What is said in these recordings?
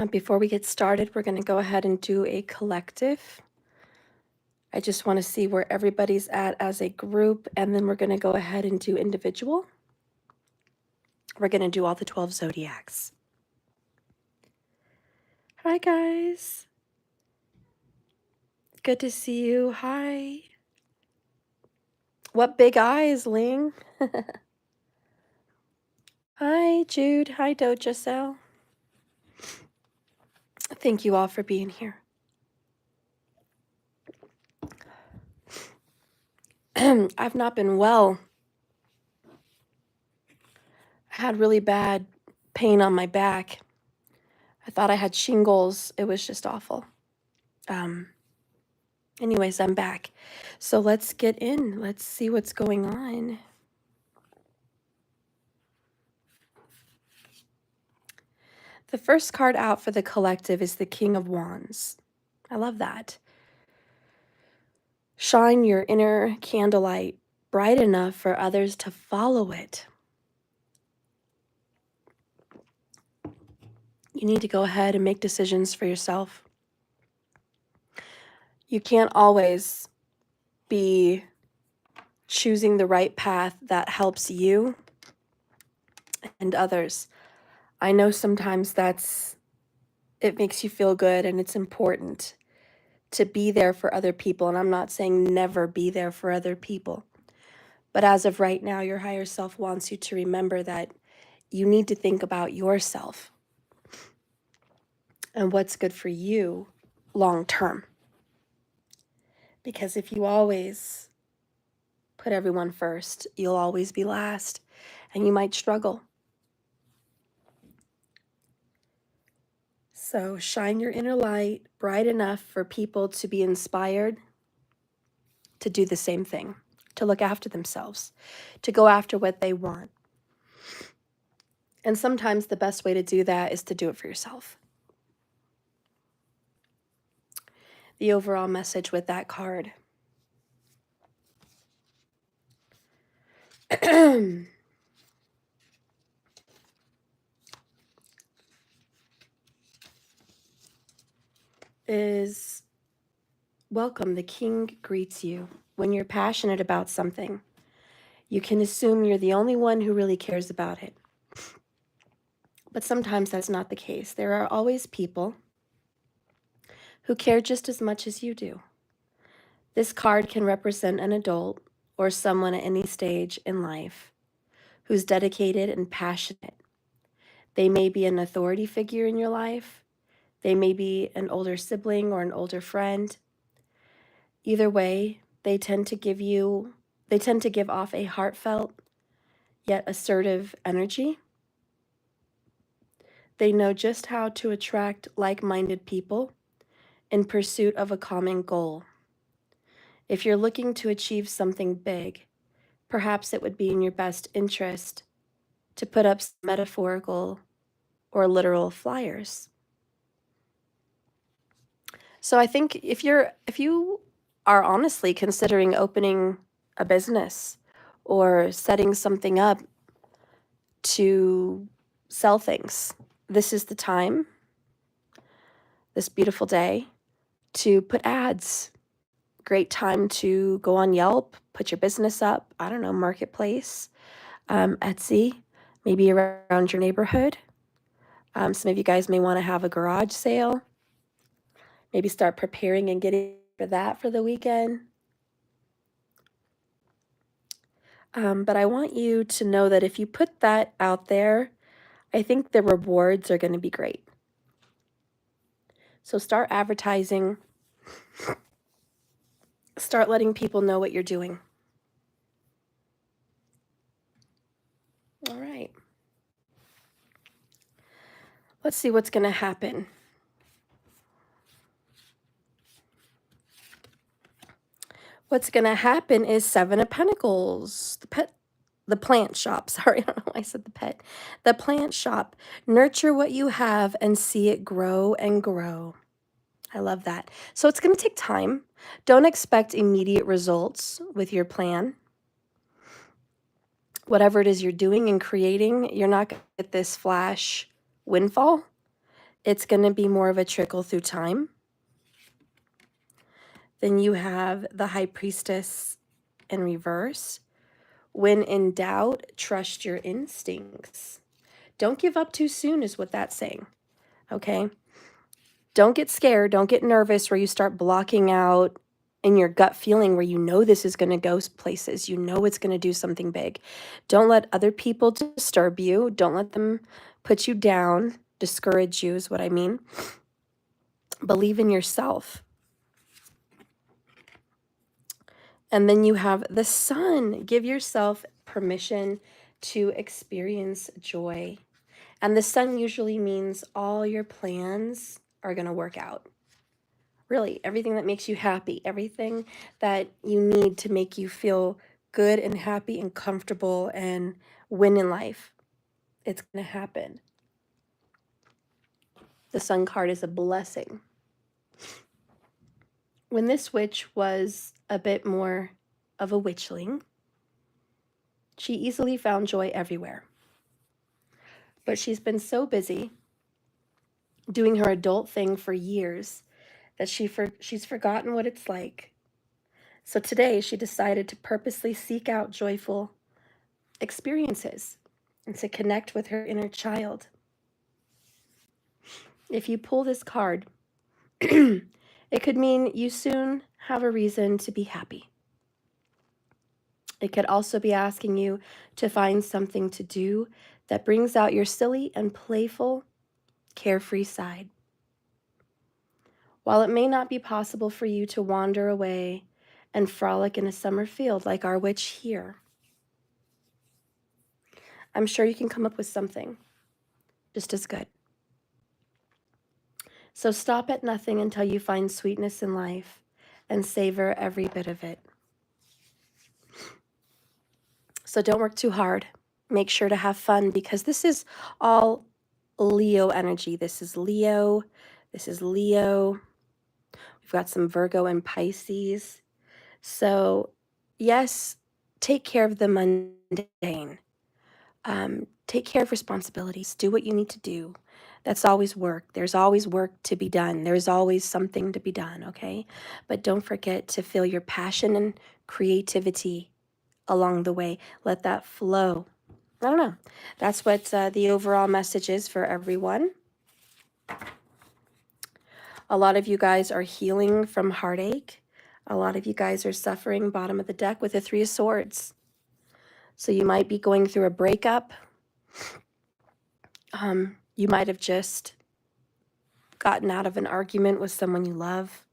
Before we get started, we're going to go ahead and do a collective. I just want to see where everybody's at as a group, and then we're going to go ahead and do individual. We're going to do all the 12 zodiacs. Hi, guys. Good to see you. Hi. What big eyes, Ling? Hi, Jude. Hi, Doja Cell. Thank you all for being here. I've not been well. I had really bad pain on my back. I thought I had shingles. It was just awful. Anyways, I'm back. So let's get in. Let's see what's going on. The first card out for the collective is the King of Wands. I love that. Shine your inner candlelight bright enough for others to follow it. You need to go ahead and make decisions for yourself. You can't always be choosing the right path that helps you and others. I know sometimes it makes you feel good and it's important to be there for other people. And I'm not saying never be there for other people. But as of right now, your higher self wants you to remember that you need to think about yourself and what's good for you long term. Because if you always put everyone first, you'll always be last and you might struggle. So shine your inner light bright enough for people to be inspired to do the same thing, to look after themselves, to go after what they want. And sometimes the best way to do that is to do it for yourself. The overall message with that card. is welcome. The king greets you. When you're passionate about something, you can assume you're the only one who really cares about it. But sometimes that's not the case. There are always people who care just as much as you do. This card can represent an adult or someone at any stage in life who's dedicated and passionate. They may be an authority figure in your life. They may be an older sibling or an older friend. Either way, they tend to give off a heartfelt yet assertive energy. They know just how to attract like-minded people in pursuit of a common goal. If you're looking to achieve something big, perhaps it would be in your best interest to put up metaphorical or literal flyers. So I think if you are honestly considering opening a business or setting something up to sell things, this is the time, this beautiful day, to put ads. Great time to go on Yelp, put your business up, I don't know, Marketplace, Etsy, maybe around your neighborhood. Some of you guys may want to have a garage sale. Maybe start preparing and getting for that for the weekend. But I want you to know that if you put that out there, I think the rewards are going to be great. So start advertising. Start letting people know what you're doing. All right. Let's see what's going to happen. What's going to happen is Seven of Pentacles, the plant shop. Sorry, I don't know why I said the pet. The plant shop. Nurture what you have and see it grow and grow. I love that. So it's going to take time. Don't expect immediate results with your plan. Whatever it is you're doing and creating, you're not going to get this flash windfall. It's going to be more of a trickle through time. Then you have the High Priestess in reverse. When in doubt, trust your instincts. Don't give up too soon is what that's saying, okay? Don't get scared. Don't get nervous where you start blocking out in your gut feeling where you know this is going to go places. You know it's going to do something big. Don't let other people disturb you. Don't let them put you down, discourage you is what I mean. Believe in yourself. And then you have the Sun. Give yourself permission to experience joy. And the Sun usually means all your plans are going to work out. Really, everything that makes you happy, everything that you need to make you feel good and happy and comfortable and win in life, it's going to happen. The Sun card is a blessing. When this witch was a bit more of a witchling, she easily found joy everywhere. But she's been so busy doing her adult thing for years that she's forgotten what it's like. So today she decided to purposely seek out joyful experiences and to connect with her inner child. If you pull this card, it could mean you soon have a reason to be happy. It could also be asking you to find something to do that brings out your silly and playful, carefree side. While it may not be possible for you to wander away and frolic in a summer field like our witch here, I'm sure you can come up with something just as good. So stop at nothing until you find sweetness in life and savor every bit of it. So don't work too hard. Make sure to have fun because this is all Leo energy. This is Leo. This is Leo. We've got some Virgo and Pisces. So yes, take care of the mundane. Take care of responsibilities. Do what you need to do. That's always work. There's always work to be done. There's always something to be done, okay? But don't forget to feel your passion and creativity along the way. Let that flow. I don't know. That's what the overall message is for everyone. A lot of you guys are healing from heartache. A lot of you guys are suffering bottom of the deck with the Three of Swords. So you might be going through a breakup. You might have just gotten out of an argument with someone you love.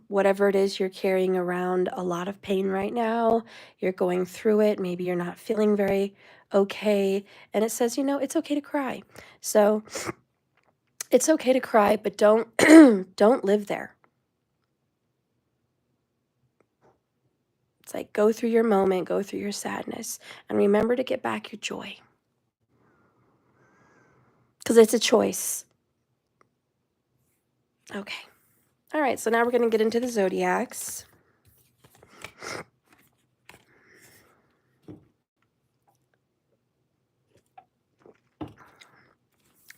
Whatever it is, you're carrying around a lot of pain right now. You're going through it. Maybe you're not feeling very okay. And it says, you know, it's okay to cry. So it's okay to cry, but don't don't live there. It's like go through your moment, go through your sadness, and remember to get back your joy. Because it's a choice. Okay. All right, so now we're going to get into the Zodiacs.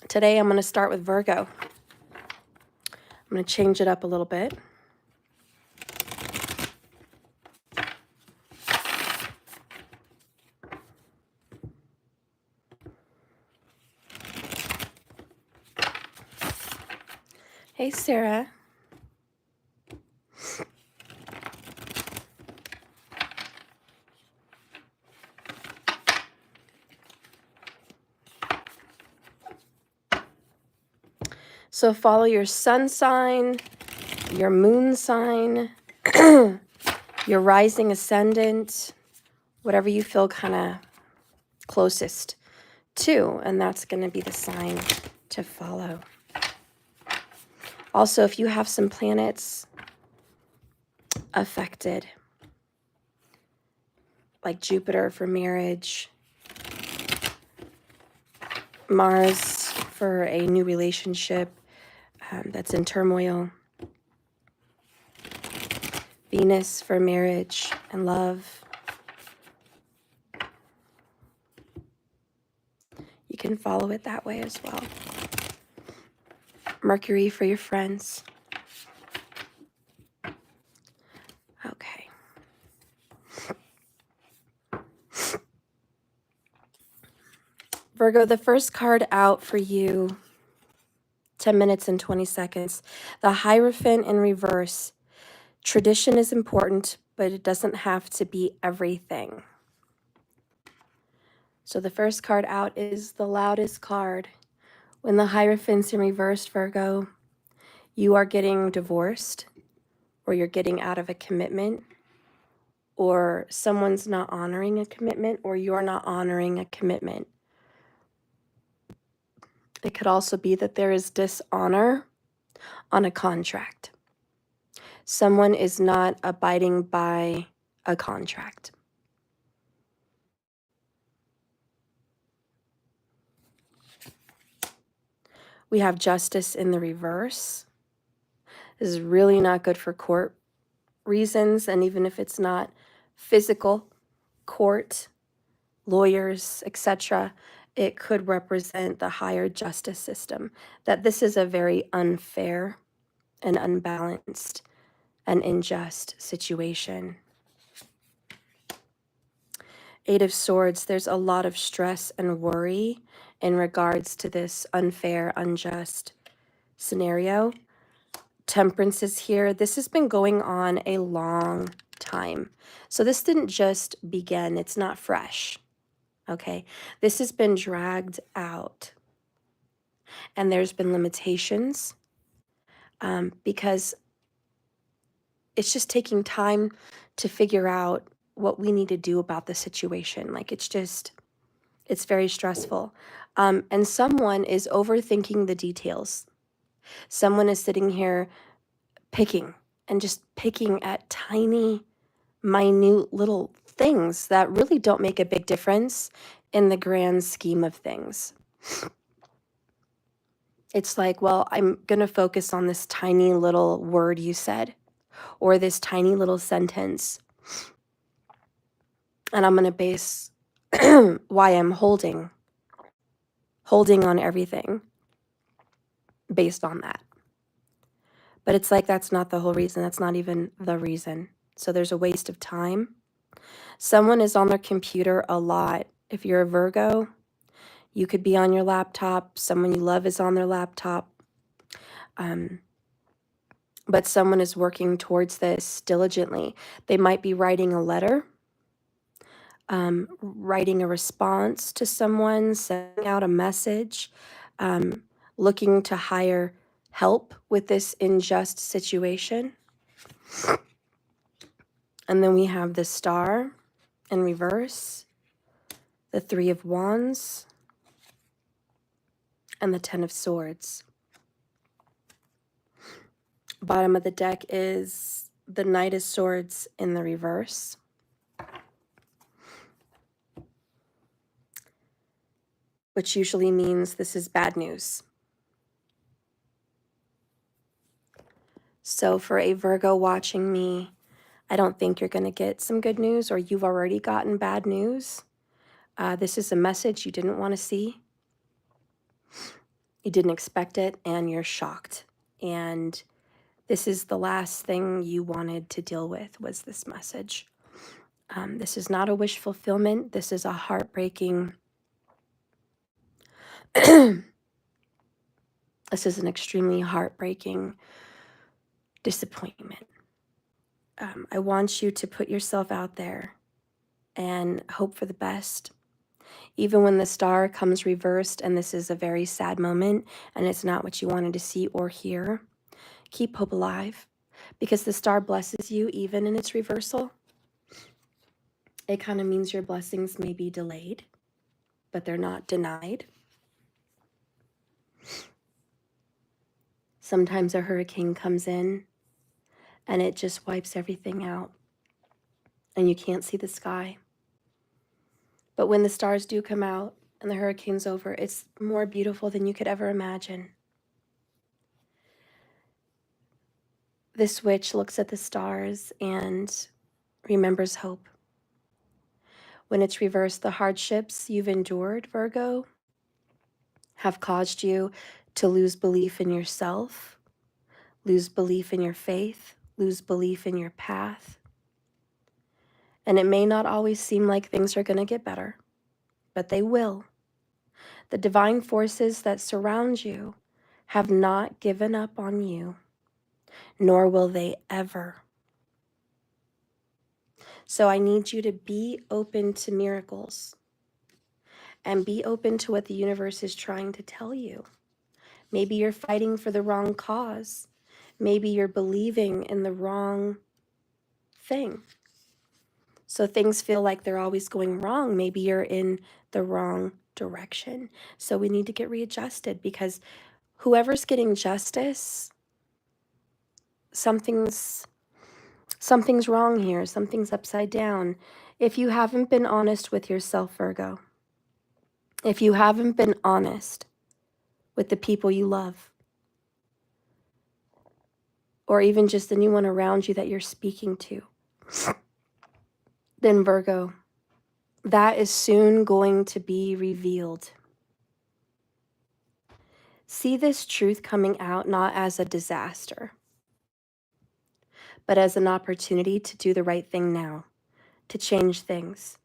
Today I'm going to start with Virgo. I'm going to change it up a little bit. Hey, Sarah. So follow your sun sign, your moon sign, your rising ascendant, whatever you feel kind of closest to, and that's going to be the sign to follow. Also, if you have some planets affected, like Jupiter for marriage, Mars for a new relationship that's in turmoil, Venus for marriage and love, you can follow it that way as well. Mercury for your friends. Okay. Virgo, the first card out for you, 10 minutes and 20 seconds. The Hierophant in reverse. Tradition is important, but it doesn't have to be everything. So the first card out is the loudest card. When the Hierophant's in reverse, Virgo, you are getting divorced, or you're getting out of a commitment, or someone's not honoring a commitment, or you're not honoring a commitment. It could also be that there is dishonor on a contract. Someone is not abiding by a contract. We have Justice in the reverse. This is really not good for court reasons, and even if it's not physical court, lawyers, etc., it could represent the higher justice system, that this is a very unfair and unbalanced and unjust situation. Eight of Swords, there's a lot of stress and worry in regards to this unfair, unjust scenario. Temperance is here. This has been going on a long time. So this didn't just begin. It's not fresh. Okay. This has been dragged out. And there's been limitations because it's just taking time to figure out what we need to do about the situation. Like it's very stressful. And someone is overthinking the details. Someone is sitting here picking at tiny, minute little things that really don't make a big difference in the grand scheme of things. It's like, well, I'm going to focus on this tiny little word you said, or this tiny little sentence. And I'm going to base why I'm holding on everything based on that. But it's like, that's not the whole reason. That's not even the reason. So there's a waste of time. Someone is on their computer a lot. If you're a Virgo, you could be on your laptop. Someone you love is on their laptop. But someone is working towards this diligently. They might be writing a letter, writing a response to someone, sending out a message, looking to hire help with this unjust situation. And then we have the Star in reverse, the Three of Wands, and the Ten of Swords. Bottom of the deck is the Knight of Swords in the reverse. Which usually means this is bad news. So for a Virgo watching me, I don't think you're going to get some good news, or you've already gotten bad news. This is a message you didn't want to see. You didn't expect it, and you're shocked. And this is the last thing you wanted to deal with, was this message. This is not a wish fulfillment. This is a heartbreaking... This is an extremely heartbreaking disappointment. I want you to put yourself out there and hope for the best. Even when the Star comes reversed and this is a very sad moment and it's not what you wanted to see or hear, keep hope alive, because the Star blesses you even in its reversal. It kind of means your blessings may be delayed, but they're not denied. Sometimes a hurricane comes in and it just wipes everything out and you can't see the sky. But when the stars do come out and the hurricane's over, it's more beautiful than you could ever imagine. This witch looks at the stars and remembers hope. When it's reversed, the hardships you've endured, Virgo, have caused you to lose belief in yourself, lose belief in your faith, lose belief in your path. And it may not always seem like things are going to get better, but they will. The divine forces that surround you have not given up on you, nor will they ever. So I need you to be open to miracles and be open to what the universe is trying to tell you. Maybe you're fighting for the wrong cause. Maybe you're believing in the wrong thing. So things feel like they're always going wrong. Maybe you're in the wrong direction. So we need to get readjusted, because whoever's getting justice, something's wrong here. Something's upside down. If you haven't been honest with yourself, Virgo, if you haven't been honest with the people you love, or even just anyone around you that you're speaking to, then Virgo, that is soon going to be revealed. See this truth coming out not as a disaster, but as an opportunity to do the right thing now, to change things,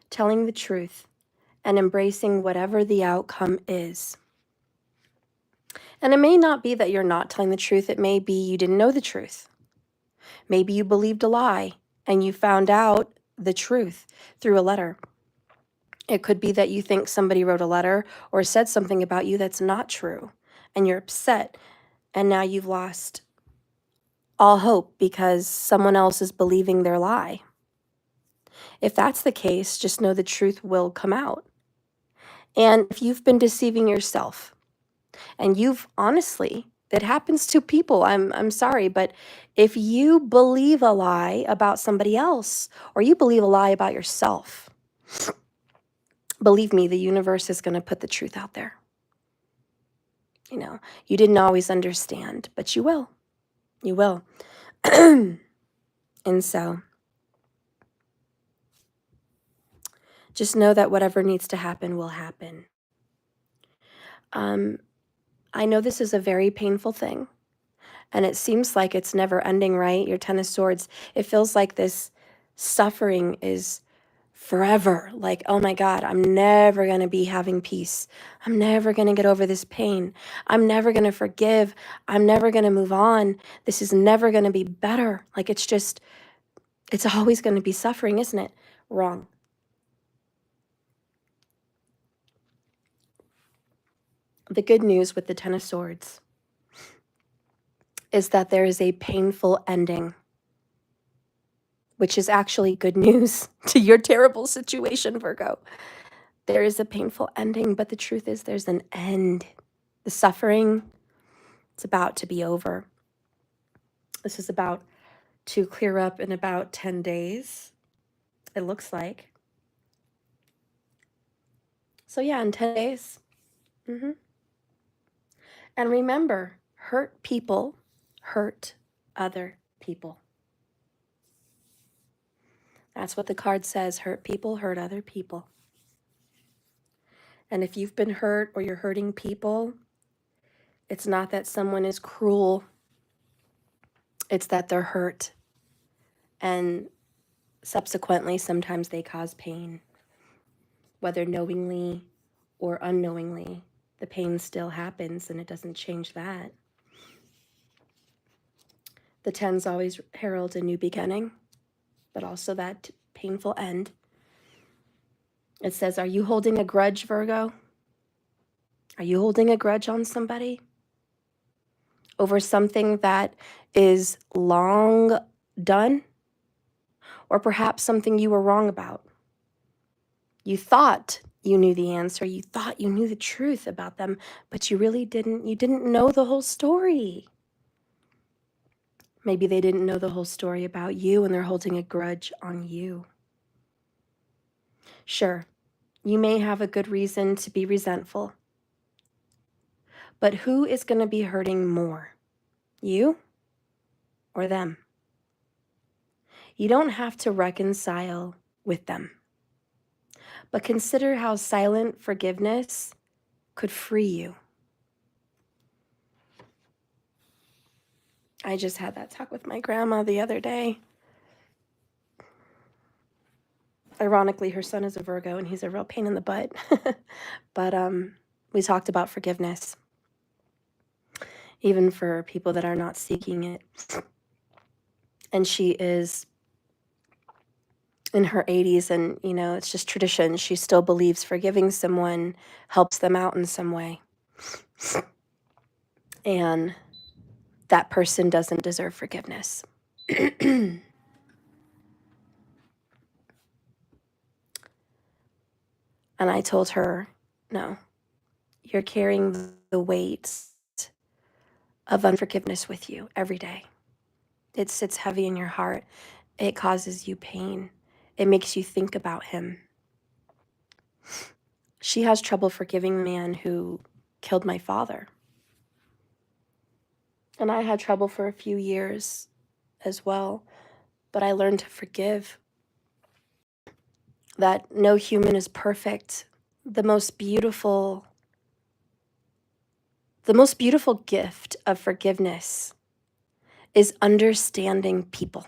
telling the truth and embracing whatever the outcome is. And it may not be that you're not telling the truth. It may be you didn't know the truth. Maybe you believed a lie and you found out the truth through a letter. It could be that you think somebody wrote a letter or said something about you that's not true, and you're upset, and now you've lost all hope because someone else is believing their lie. If that's the case, just know the truth will come out. And if you've been deceiving yourself, and you've honestly, it happens to people, I'm sorry, but if you believe a lie about somebody else, or you believe a lie about yourself, believe me, the universe is going to put the truth out there. You know, you didn't always understand, but you will. You will. And so just know that whatever needs to happen will happen. I know this is a very painful thing, and it seems like it's never ending, right? Your Ten of Swords, it feels like this suffering is forever. Like, oh my God, I'm never going to be having peace. I'm never going to get over this pain. I'm never going to forgive. I'm never going to move on. This is never going to be better. Like, it's always going to be suffering, isn't it? Wrong. The good news with the Ten of Swords is that there is a painful ending, which is actually good news to your terrible situation, Virgo. There is a painful ending, but the truth is there's an end. The suffering, it's about to be over. This is about to clear up in about 10 days, it looks like. So yeah, in 10 days. And remember, hurt people hurt other people. That's what the card says. Hurt people hurt other people. And if you've been hurt or you're hurting people, it's not that someone is cruel. It's that they're hurt. And subsequently, sometimes they cause pain. Whether knowingly or unknowingly, the pain still happens, and it doesn't change that. The Tens always herald a new beginning, but also that painful end. It says, are you holding a grudge, Virgo? Are you holding a grudge on somebody over something that is long done? Or perhaps something you were wrong about? You thought you knew the answer. You thought you knew the truth about them, but you really didn't. You didn't know the whole story. Maybe they didn't know the whole story about you, and they're holding a grudge on you. Sure, you may have a good reason to be resentful, but who is going to be hurting more? You or them? You don't have to reconcile with them, but consider how silent forgiveness could free you. I just had that talk with my grandma the other day. Ironically, her son is a Virgo and he's a real pain in the butt. But we talked about forgiveness, even for people that are not seeking it. And she is in her 80s, and it's just tradition. She still believes forgiving someone helps them out in some way. And that person doesn't deserve forgiveness. And I told her, no, you're carrying the weight of unforgiveness with you every day. It sits heavy in your heart. It causes you pain. It makes you think about him. She has trouble forgiving the man who killed my father. And I had trouble for a few years as well. But I learned to forgive. That no human is perfect. The most beautiful gift of forgiveness is understanding people.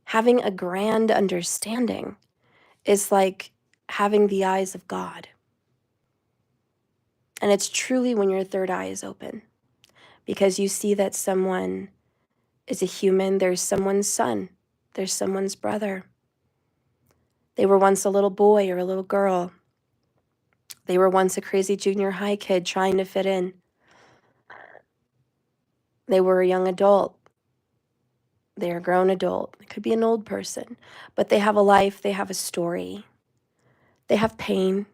Having a grand understanding is like having the eyes of God. And it's truly when your third eye is open, because you see that someone is a human. There's someone's son. There's someone's brother. They were once a little boy or a little girl. They were once a crazy junior high kid trying to fit in. They were a young adult. They're a grown adult. It could be an old person, but they have a life. They have a story. They have pain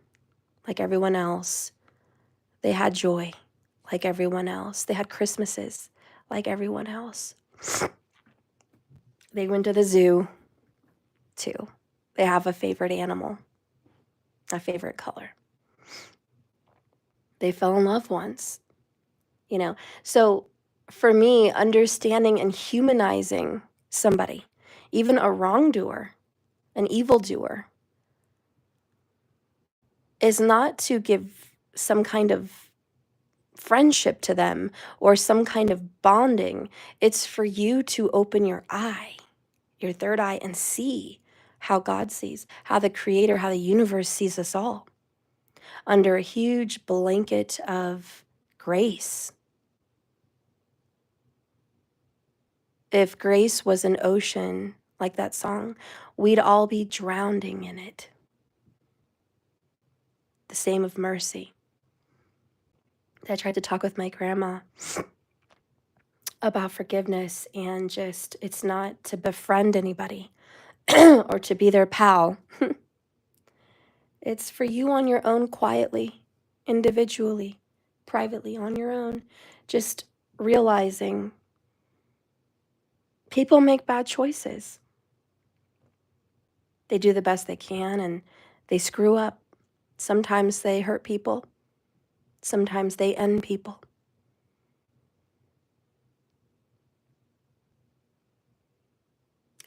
like everyone else. They had joy like everyone else. They had Christmases like everyone else. They went to the zoo too. They have a favorite animal, a favorite color. They fell in love once, So for me, understanding and humanizing somebody, even a wrongdoer, an evildoer, is not to give some kind of friendship to them or some kind of bonding. It's for you to open your eye, your third eye, and see how God sees, how the Creator, how the universe sees us all under a huge blanket of grace. If grace was an ocean, like that song, we'd all be drowning in it. The same of mercy. I tried to talk with my grandma about forgiveness, and just, it's not to befriend anybody or to be their pal. It's for you on your own, quietly, individually, privately, on your own, just realizing people make bad choices. They do the best they can and they screw up. Sometimes they hurt people. Sometimes they end people.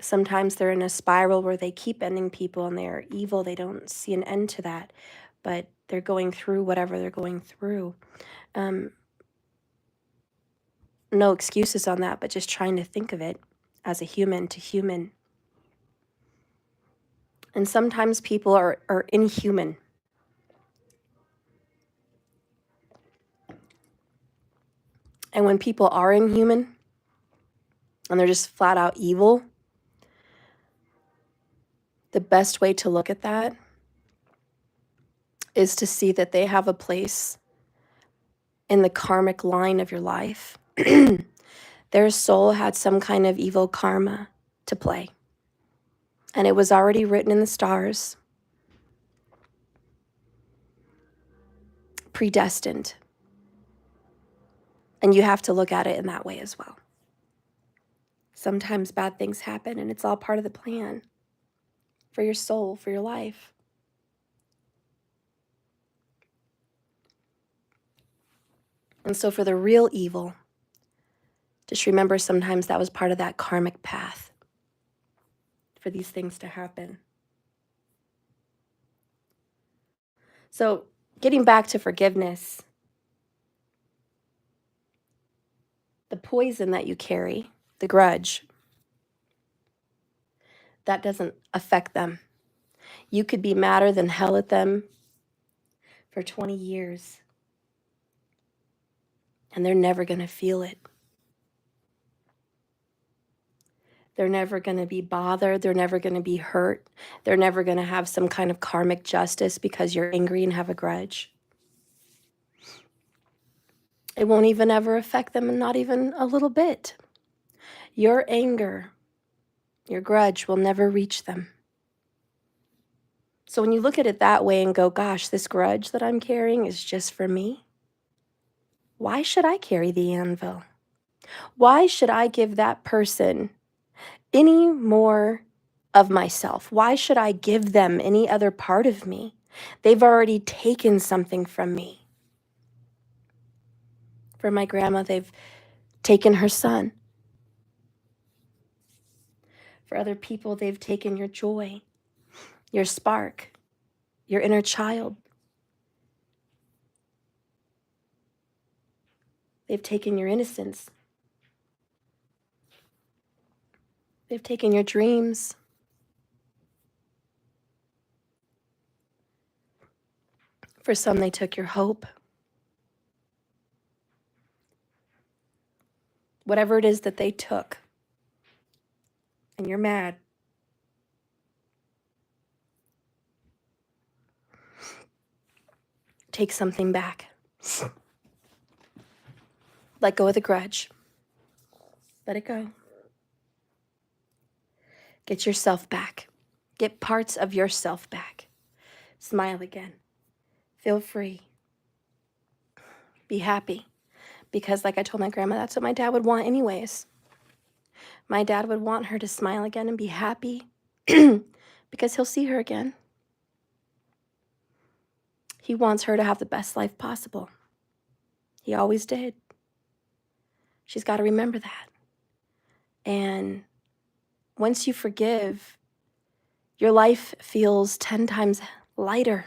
Sometimes they're in a spiral where they keep ending people and they're evil. They don't see an end to that, but they're going through whatever they're going through. No excuses on that, but just trying to think of it as a human to human. And sometimes people are inhuman. And when people are inhuman and they're just flat out evil, the best way to look at that is to see that they have a place in the karmic line of your life. Their soul had some kind of evil karma to play. And it was already written in the stars, predestined. And you have to look at it in that way as well. Sometimes bad things happen, and it's all part of the plan for your soul, for your life. And so for the real evil, just remember sometimes that was part of that karmic path for these things to happen. So getting back to forgiveness, the poison that you carry, the grudge, that doesn't affect them. You could be madder than hell at them for 20 years, and they're never going to feel it. They're never going to be bothered. They're never going to be hurt. They're never going to have some kind of karmic justice because you're angry and have a grudge. It won't even ever affect them, not even a little bit. Your anger, your grudge will never reach them. So when you look at it that way and go, gosh, this grudge that I'm carrying is just for me, why should I carry the anvil? Why should I give that person any more of myself? Why should I give them any other part of me? They've already taken something from me. For my grandma, they've taken her son. For other people, they've taken your joy, your spark, your inner child. They've taken your innocence. They've taken your dreams. For some, they took your hope. Whatever it is that they took, and you're mad, take something back. Let go of the grudge. Let it go. Get yourself back. Get parts of yourself back. Smile again. Feel free. Be happy. Because like I told my grandma, that's what my dad would want anyways. My dad would want her to smile again and be happy because he'll see her again. He wants her to have the best life possible. He always did. She's got to remember that. And once you forgive, your life feels 10 times lighter.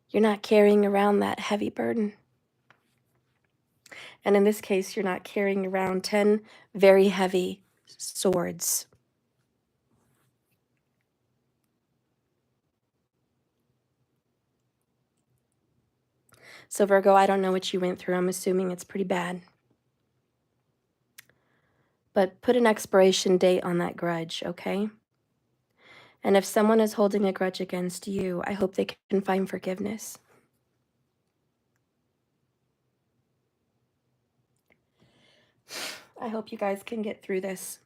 You're not carrying around that heavy burden. And in this case, you're not carrying around 10 very heavy swords. So Virgo, I don't know what you went through. I'm assuming it's pretty bad. But put an expiration date on that grudge, okay? And if someone is holding a grudge against you, I hope they can find forgiveness. I hope you guys can get through this.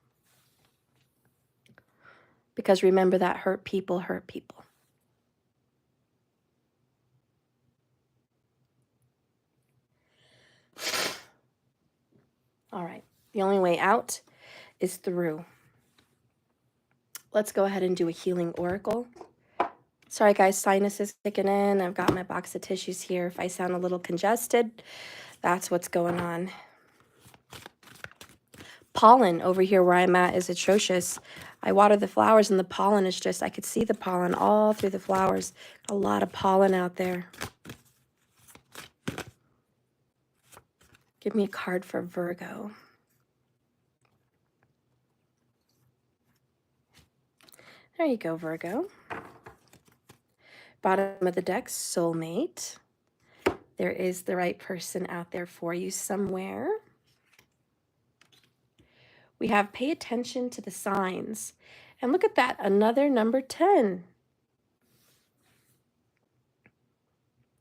Because remember that hurt people hurt people. All right, the only way out is through. Let's go ahead and do a healing oracle. Sorry guys, sinus is kicking in. I've got my box of tissues here. If I sound a little congested, that's what's going on. Pollen over here where I'm at is atrocious. I water the flowers and the pollen is just, I could see the pollen all through the flowers. A lot of pollen out there. Give me a card for Virgo. There you go, Virgo. Bottom of the deck, soulmate. There is the right person out there for you somewhere. We have pay attention to the signs. And look at that, another number 10.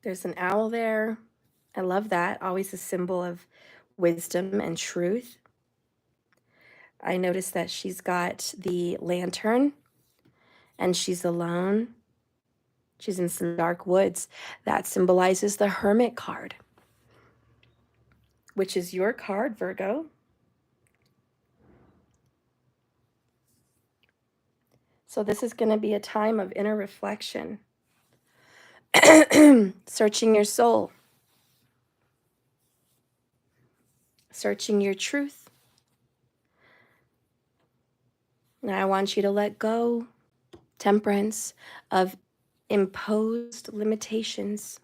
There's an owl there. I love that. Always a symbol of wisdom and truth. I noticed that she's got the lantern and she's alone. She's in some dark woods. That symbolizes the Hermit card, which is your card, Virgo. So this is going to be a time of inner reflection, searching your soul, searching your truth. And I want you to let go, Temperance, of imposed limitations.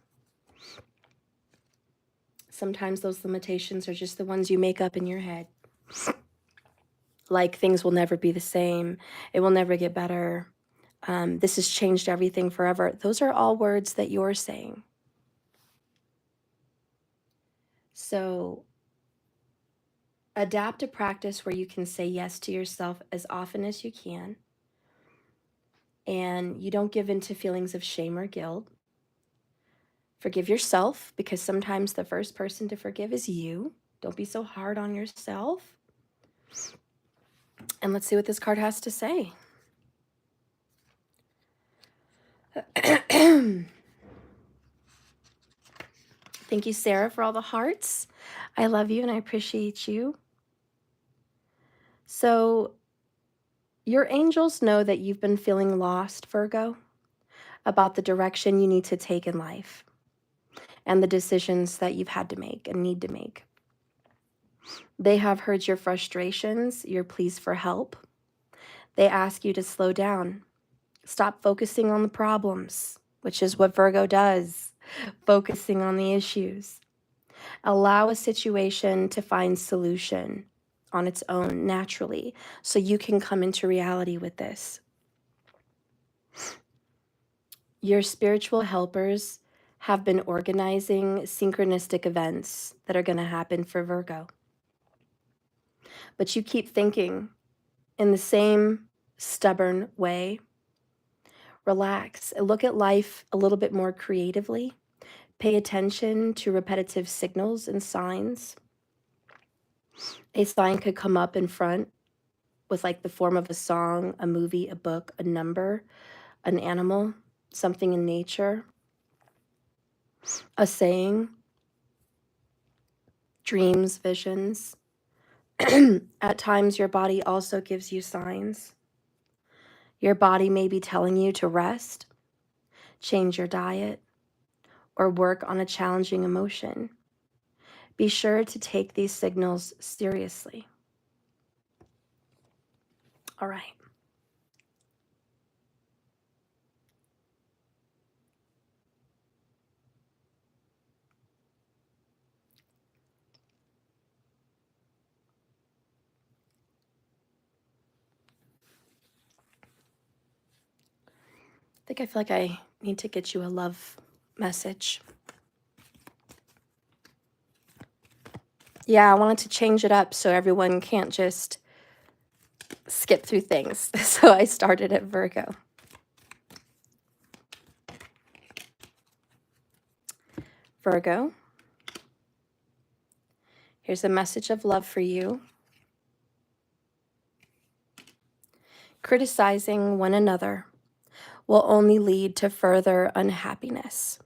Sometimes those limitations are just the ones you make up in your head. Like things will never be the same. It will never get better. This has changed everything forever. Those are all words that you're saying. So adapt a practice where you can say yes to yourself as often as you can. And you don't give in to feelings of shame or guilt. Forgive yourself, because sometimes the first person to forgive is you. Don't be so hard on yourself. And let's see what this card has to say. Thank you, Sarah, for all the hearts. I love you and I appreciate you. So your angels know that you've been feeling lost, Virgo, about the direction you need to take in life and the decisions that you've had to make and need to make. They have heard your frustrations, your pleas for help. They ask you to slow down. Stop focusing on the problems, which is what Virgo does, focusing on the issues. Allow a situation to find solution on its own naturally so you can come into reality with this. Your spiritual helpers have been organizing synchronistic events that are going to happen for Virgo. But you keep thinking in the same stubborn way. Relax. Look at life a little bit more creatively. Pay attention to repetitive signals and signs. A sign could come up in front with like the form of a song, a movie, a book, a number, an animal, something in nature, a saying, dreams, visions. At times, your body also gives you signs. Your body may be telling you to rest, change your diet, or work on a challenging emotion. Be sure to take these signals seriously. All right. I feel like I need to get you a love message. Yeah, I wanted to change it up so everyone can't just skip through things. So I started at Virgo. Virgo, here's a message of love for you. Criticizing one another will only lead to further unhappiness.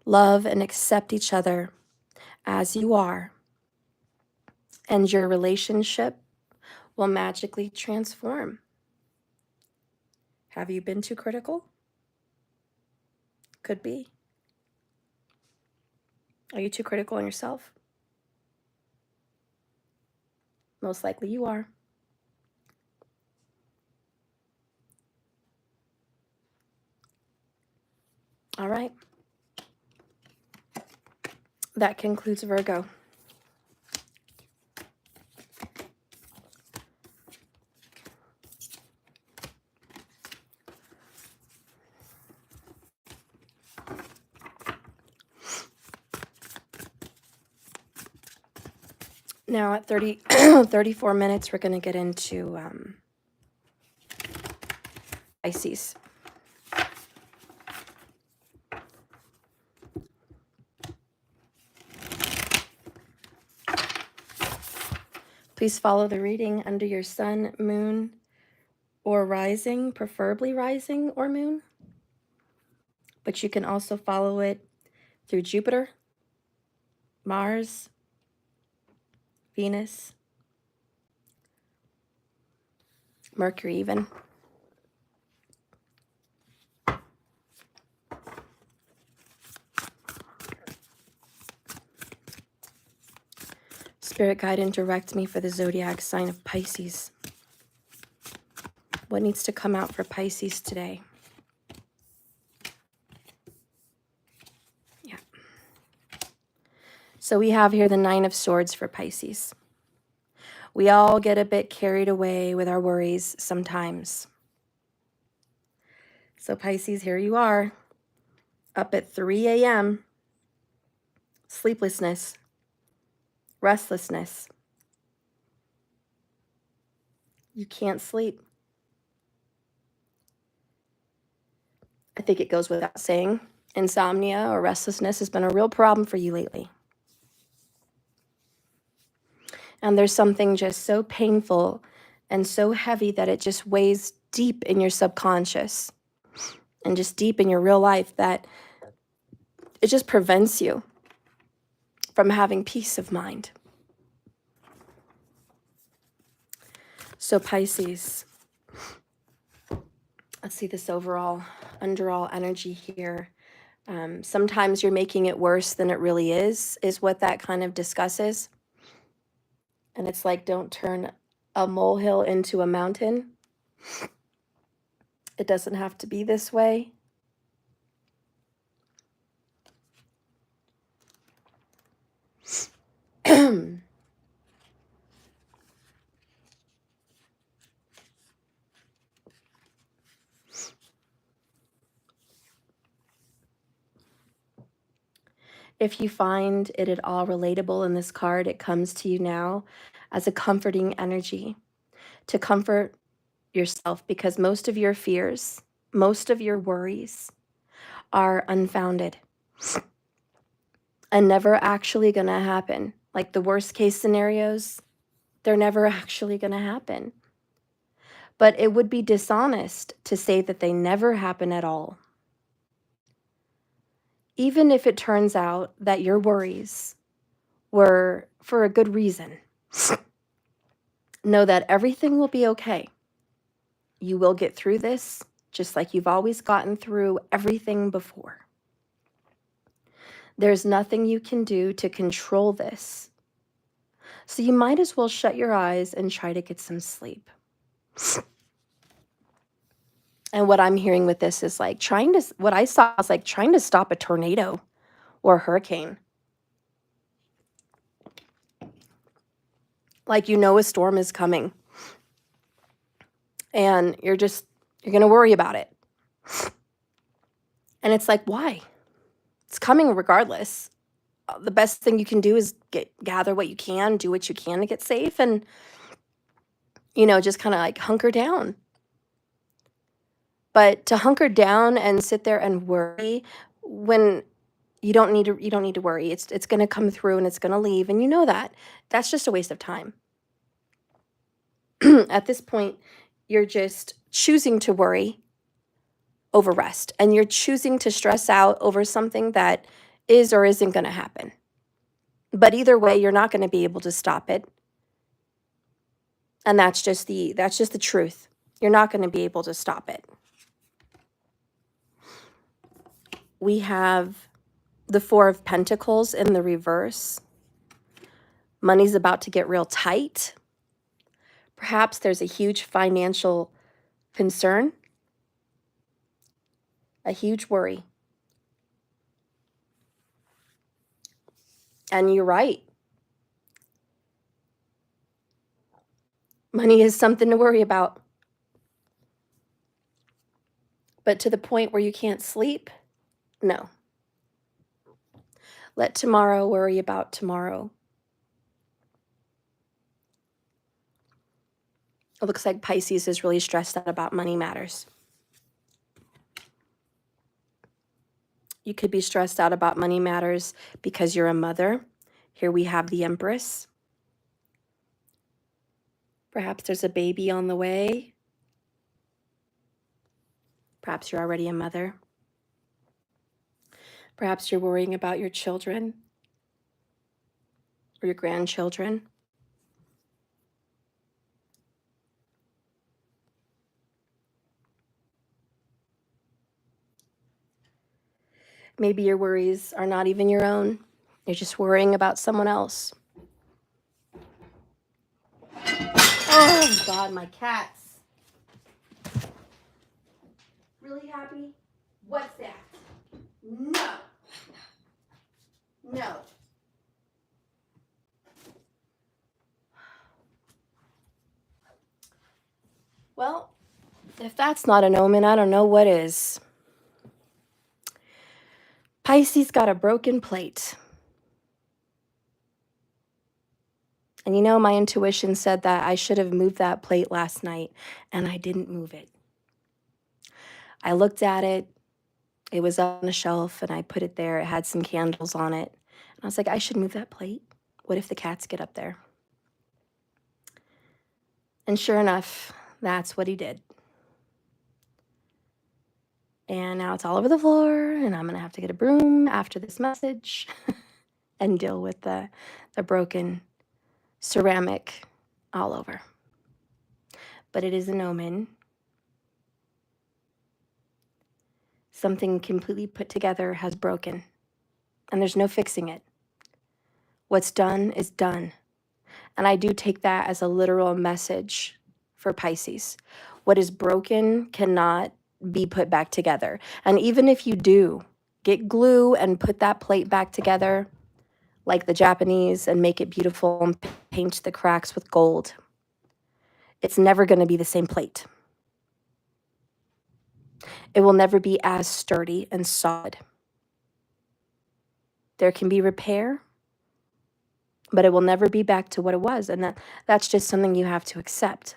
Love and accept each other as you are, and your relationship will magically transform. Have you been too critical? Could be. Are you too critical on yourself? Most likely you are. All right. That concludes Virgo. Now at 34 minutes, we're going to get into Pisces. Please follow the reading under your sun, moon, or rising, preferably rising or moon. But you can also follow it through Jupiter, Mars, Venus, Mercury even. Spirit guide and direct me for the zodiac sign of Pisces. What needs to come out for Pisces today? Yeah. So we have here the Nine of Swords for Pisces. We all get a bit carried away with our worries sometimes. So Pisces, here you are, up at 3 a.m., sleeplessness, restlessness. You can't sleep. I think it goes without saying, insomnia or restlessness has been a real problem for you lately. And there's something just so painful and so heavy that it just weighs deep in your subconscious and just deep in your real life that it just prevents you from having peace of mind. So Pisces, let's see this overall, underall energy here. Sometimes you're making it worse than it really is what that kind of discusses. And it's like, don't turn a molehill into a mountain. It doesn't have to be this way. If you find it at all relatable in this card, it comes to you now as a comforting energy to comfort yourself, because most of your fears, most of your worries are unfounded and never actually going to happen. Like the worst case scenarios, they're never actually going to happen. But it would be dishonest to say that they never happen at all. Even if it turns out that your worries were for a good reason, know that everything will be okay. You will get through this just like you've always gotten through everything before. There's nothing you can do to control this. So you might as well shut your eyes and try to get some sleep. And what I'm hearing with this is like what I saw is like trying to stop a tornado or a hurricane. Like, you know, a storm is coming and you're going to worry about it. And it's like, why? It's coming regardless. The best thing you can do is gather what you can, do what you can to get safe, and, you know, just kind of like hunker down. But to hunker down and sit there and worry when you don't need to worry. It's going to come through and it's going to leave, and you know that. That's just a waste of time. At this point, you're just choosing to worry over rest, and you're choosing to stress out over something that is or isn't going to happen. But either way, you're not going to be able to stop it. And that's just the truth. You're not going to be able to stop it. We have the Four of Pentacles in the reverse. Money's about to get real tight. Perhaps there's a huge financial concern, a huge worry. And you're right. Money is something to worry about. But to the point where you can't sleep? No. Let tomorrow worry about tomorrow. It looks like Pisces is really stressed out about money matters. You could be stressed out about money matters because you're a mother. Here we have the Empress. Perhaps there's a baby on the way. Perhaps you're already a mother. Perhaps you're worrying about your children or your grandchildren. Maybe your worries are not even your own. You're just worrying about someone else. Oh, God, my cats. Really happy? What's that? No. No. Well, if that's not an omen, I don't know what is. Pisces got a broken plate. And you know, my intuition said that I should have moved that plate last night, and I didn't move it. I looked at it. It was on a shelf, and I put it there. It had some candles on it. And I was like, I should move that plate. What if the cats get up there? And sure enough, that's what he did. And now it's all over the floor, and I'm going to have to get a broom after this message and deal with the broken ceramic all over. But it is an omen. Something completely put together has broken, and there's no fixing it. What's done is done. And I do take that as a literal message for Pisces. What is broken cannot be put back together. And even if you do, get glue and put that plate back together like the Japanese and make it beautiful and paint the cracks with gold. It's never going to be the same plate. It will never be as sturdy and solid. There can be repair, but it will never be back to what it was. And that's just something you have to accept.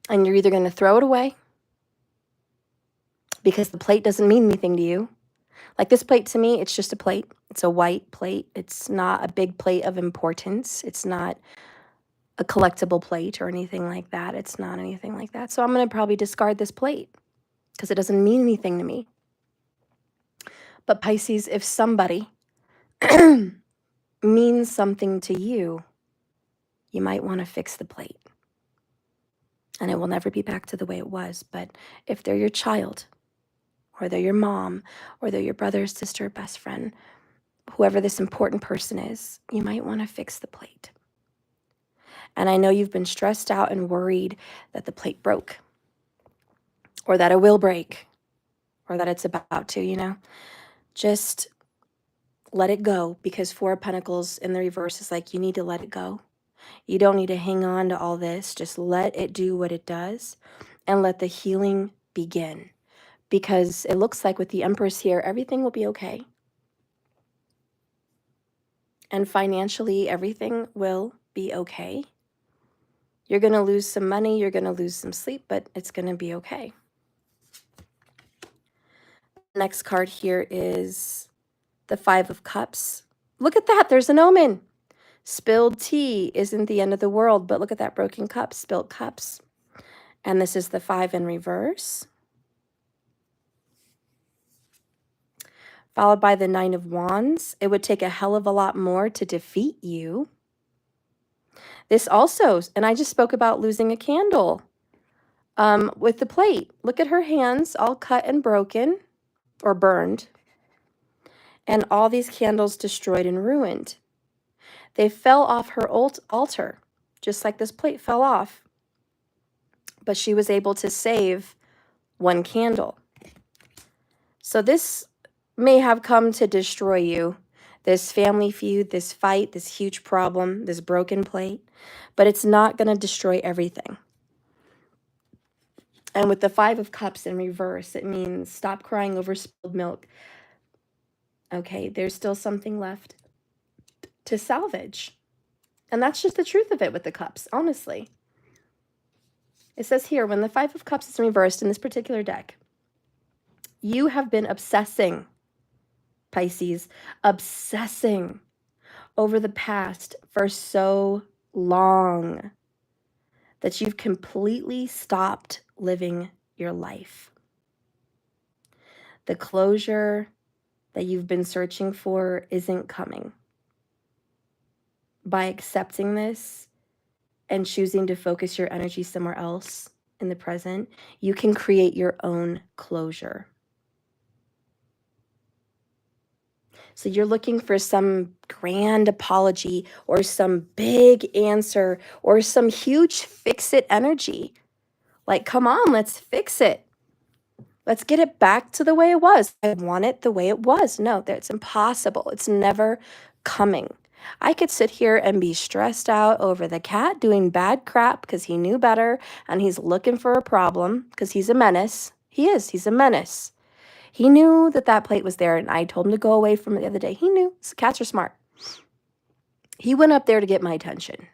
And you're either going to throw it away because the plate doesn't mean anything to you. Like this plate to me, it's just a plate. It's a white plate. It's not a big plate of importance. It's not a collectible plate or anything like that. It's not anything like that. So I'm going to probably discard this plate because it doesn't mean anything to me. But Pisces, if somebody means something to you, you might want to fix the plate. And it will never be back to the way it was. But if they're your child, or they're your mom, or they're your brother, sister, best friend, whoever this important person is, you might want to fix the plate. And I know you've been stressed out and worried that the plate broke, or that it will break, or that it's about to, Just let it go, because Four of Pentacles in the reverse is like, you need to let it go. You don't need to hang on to all this. Just let it do what it does and let the healing begin. Because it looks like with the Empress here, everything will be okay. And financially, everything will be okay. You're going to lose some money. You're going to lose some sleep, but it's going to be okay. Next card here is the Five of Cups. Look at that. There's an omen. Spilled tea isn't the end of the world, but look at that broken cup, spilled cups. And this is the 5 in reverse. Followed by the 9 of Wands. It would take a hell of a lot more to defeat you. This also, and I just spoke about losing a candle with the plate. Look at her hands, all cut and broken or burned. And all these candles destroyed and ruined. They fell off her altar, just like this plate fell off. But she was able to save one candle. So this may have come to destroy you. This family feud, this fight, this huge problem, this broken plate. But it's not going to destroy everything. And with the 5 of Cups in reverse, it means stop crying over spilled milk. Okay, there's still something left to salvage. And that's just the truth of it with the cups, honestly. It says here, when the 5 of Cups is reversed in this particular deck, you have been obsessing, Pisces, obsessing over the past for so long that you've completely stopped living your life. The closure that you've been searching for isn't coming. By accepting this and choosing to focus your energy somewhere else in the present, you can create your own closure. So you're looking for some grand apology or some big answer or some huge fix-it energy. Like, come on, let's fix it. Let's get it back to the way it was. I want it the way it was. No, that's impossible. It's never coming. I could sit here and be stressed out over the cat doing bad crap because he knew better and he's looking for a problem because he's a menace. He is. He's a menace. He knew that that plate was there, and I told him to go away from it the other day. He knew. Cats are smart. He went up there to get my attention.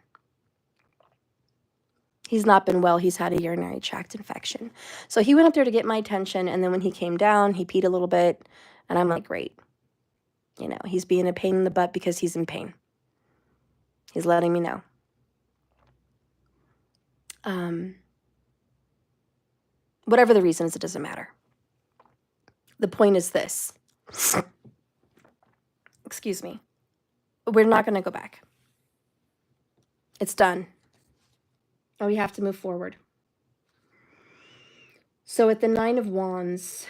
He's not been well. He's had a urinary tract infection. So he went up there to get my attention, and then when he came down, he peed a little bit, and I'm like, great. You know, he's being a pain in the butt because he's in pain. He's letting me know. Whatever the reason is, it doesn't matter. The point is this. Excuse me. We're not going to go back. It's done. And we have to move forward. So at the Nine of Wands,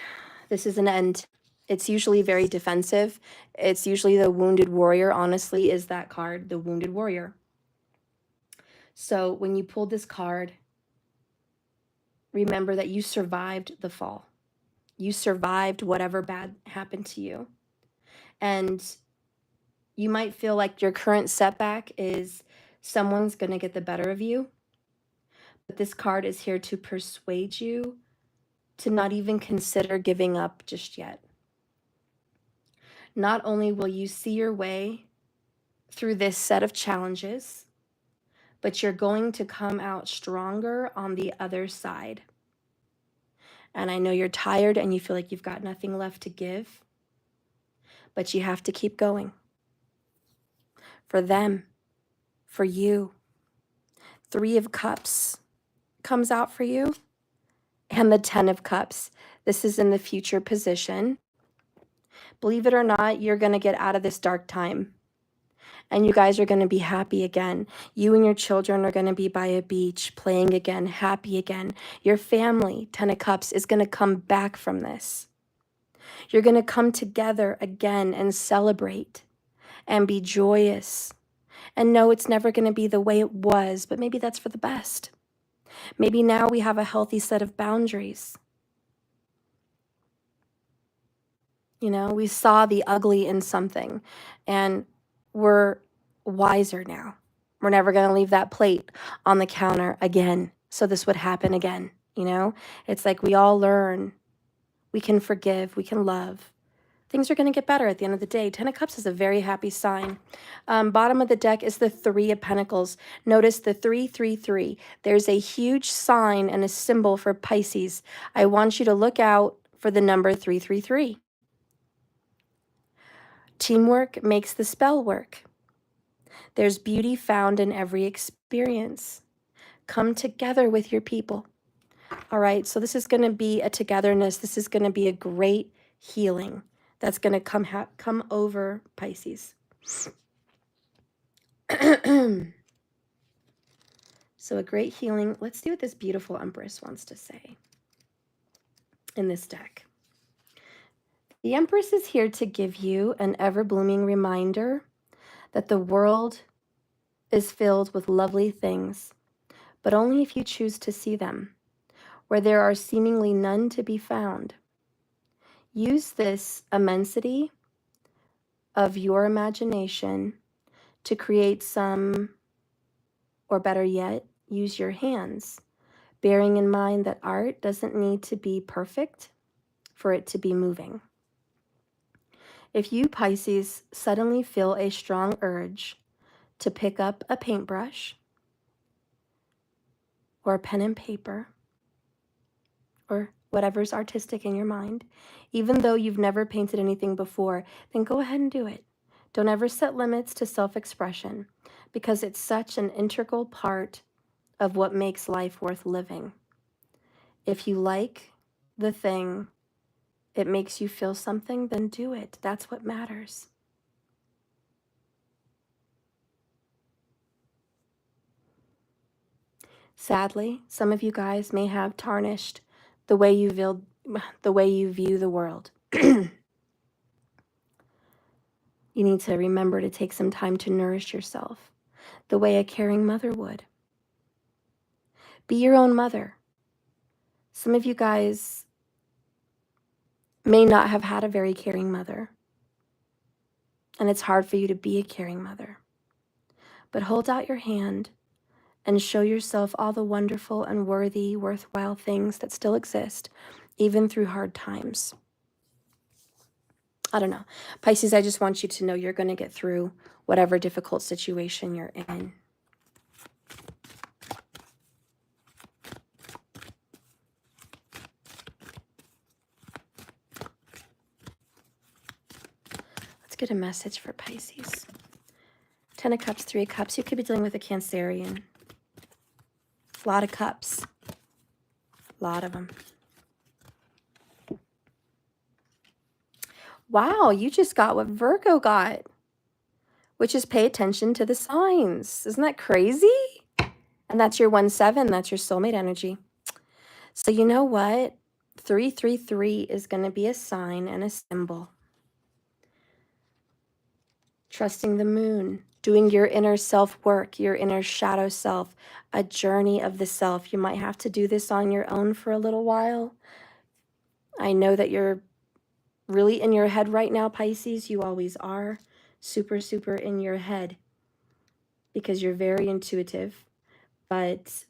this is an end. It's usually very defensive. It's usually the Wounded Warrior, honestly, is that card, the Wounded Warrior. So when you pulled this card, remember that you survived the fall. You survived whatever bad happened to you. And you might feel like your current setback is someone's going to get the better of you. But this card is here to persuade you to not even consider giving up just yet. Not only will you see your way through this set of challenges, but you're going to come out stronger on the other side. And I know you're tired and you feel like you've got nothing left to give, but you have to keep going. For them, for you. 3 of Cups comes out for you, and the 10 of Cups. This is in the future position. Believe it or not, you're going to get out of this dark time. And you guys are going to be happy again. You and your children are going to be by a beach, playing again, happy again. Your family, 10 of Cups, is going to come back from this. You're going to come together again and celebrate and be joyous. And no, it's never going to be the way it was, but maybe that's for the best. Maybe now we have a healthy set of boundaries. You know, we saw the ugly in something, and we're wiser now. We're never going to leave that plate on the counter again. So this would happen again. You know, it's like we all learn. We can forgive. We can love. Things are going to get better at the end of the day. 10 of Cups is a very happy sign. Bottom of the deck is the 3 of Pentacles. Notice the 333. There's a huge sign and a symbol for Pisces. I want you to look out for the number 333. Teamwork makes the spell work. There's beauty found in every experience. Come together with your people. All right, so this is going to be a togetherness. This is going to be a great healing that's going to come over Pisces. So a great healing. Let's see what this beautiful Empress wants to say in this deck. The Empress is here to give you an ever-blooming reminder that the world is filled with lovely things, but only if you choose to see them, where there are seemingly none to be found. Use this immensity of your imagination to create some, or better yet, use your hands, bearing in mind that art doesn't need to be perfect for it to be moving. If you, Pisces, suddenly feel a strong urge to pick up a paintbrush or a pen and paper or whatever's artistic in your mind, even though you've never painted anything before, then go ahead and do it. Don't ever set limits to self-expression because it's such an integral part of what makes life worth living. If you like the thing, it makes you feel something, then do it. That's what matters. Sadly, some of you guys may have tarnished the way you view the world. You need to remember to take some time to nourish yourself the way a caring mother would. Be your own mother. Some of you guys may not have had a very caring mother, and it's hard for you to be a caring mother. but hold out your hand and show yourself all the wonderful and worthy, worthwhile things that still exist, even through hard times. I don't know. Pisces, I just want you to know you're going to get through whatever difficult situation you're in. Let's get a message for Pisces. 10 of Cups, 3 of Cups. You could be dealing with a Cancerian. A lot of cups. A lot of them. Wow, you just got what Virgo got, which is pay attention to the signs. Isn't that crazy? And that's your 1-7. That's your soulmate energy. So you know what? 333 is going to be a sign and a symbol. Trusting the moon, doing your inner self work, your inner shadow self, a journey of the self. You might have to do this on your own for a little while. I know that you're really in your head right now, Pisces. You always are super, super in your head because you're very intuitive. But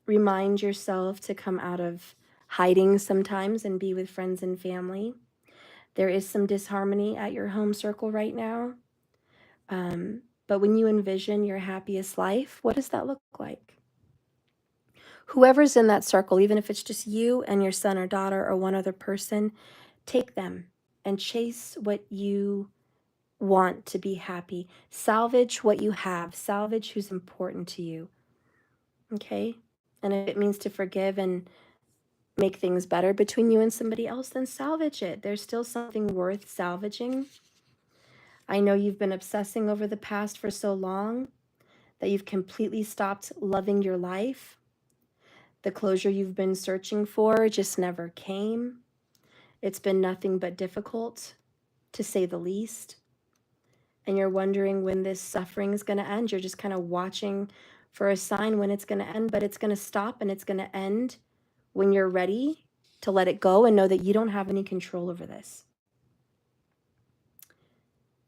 remind yourself to come out of hiding sometimes and be with friends and family. There is some disharmony at your home circle right now. But when you envision your happiest life, what does that look like? Whoever's in that circle, even if it's just you and your son or daughter or one other person, take them and chase what you want to be happy. Salvage what you have. Salvage who's important to you. Okay? And if it means to forgive and make things better between you and somebody else, then salvage it. There's still something worth salvaging. I know you've been obsessing over the past for so long that you've completely stopped loving your life. The closure you've been searching for just never came. It's been nothing but difficult, to say the least. And you're wondering when this suffering is going to end. You're just kind of watching for a sign when it's going to end, but it's going to stop and it's going to end when you're ready to let it go and know that you don't have any control over this.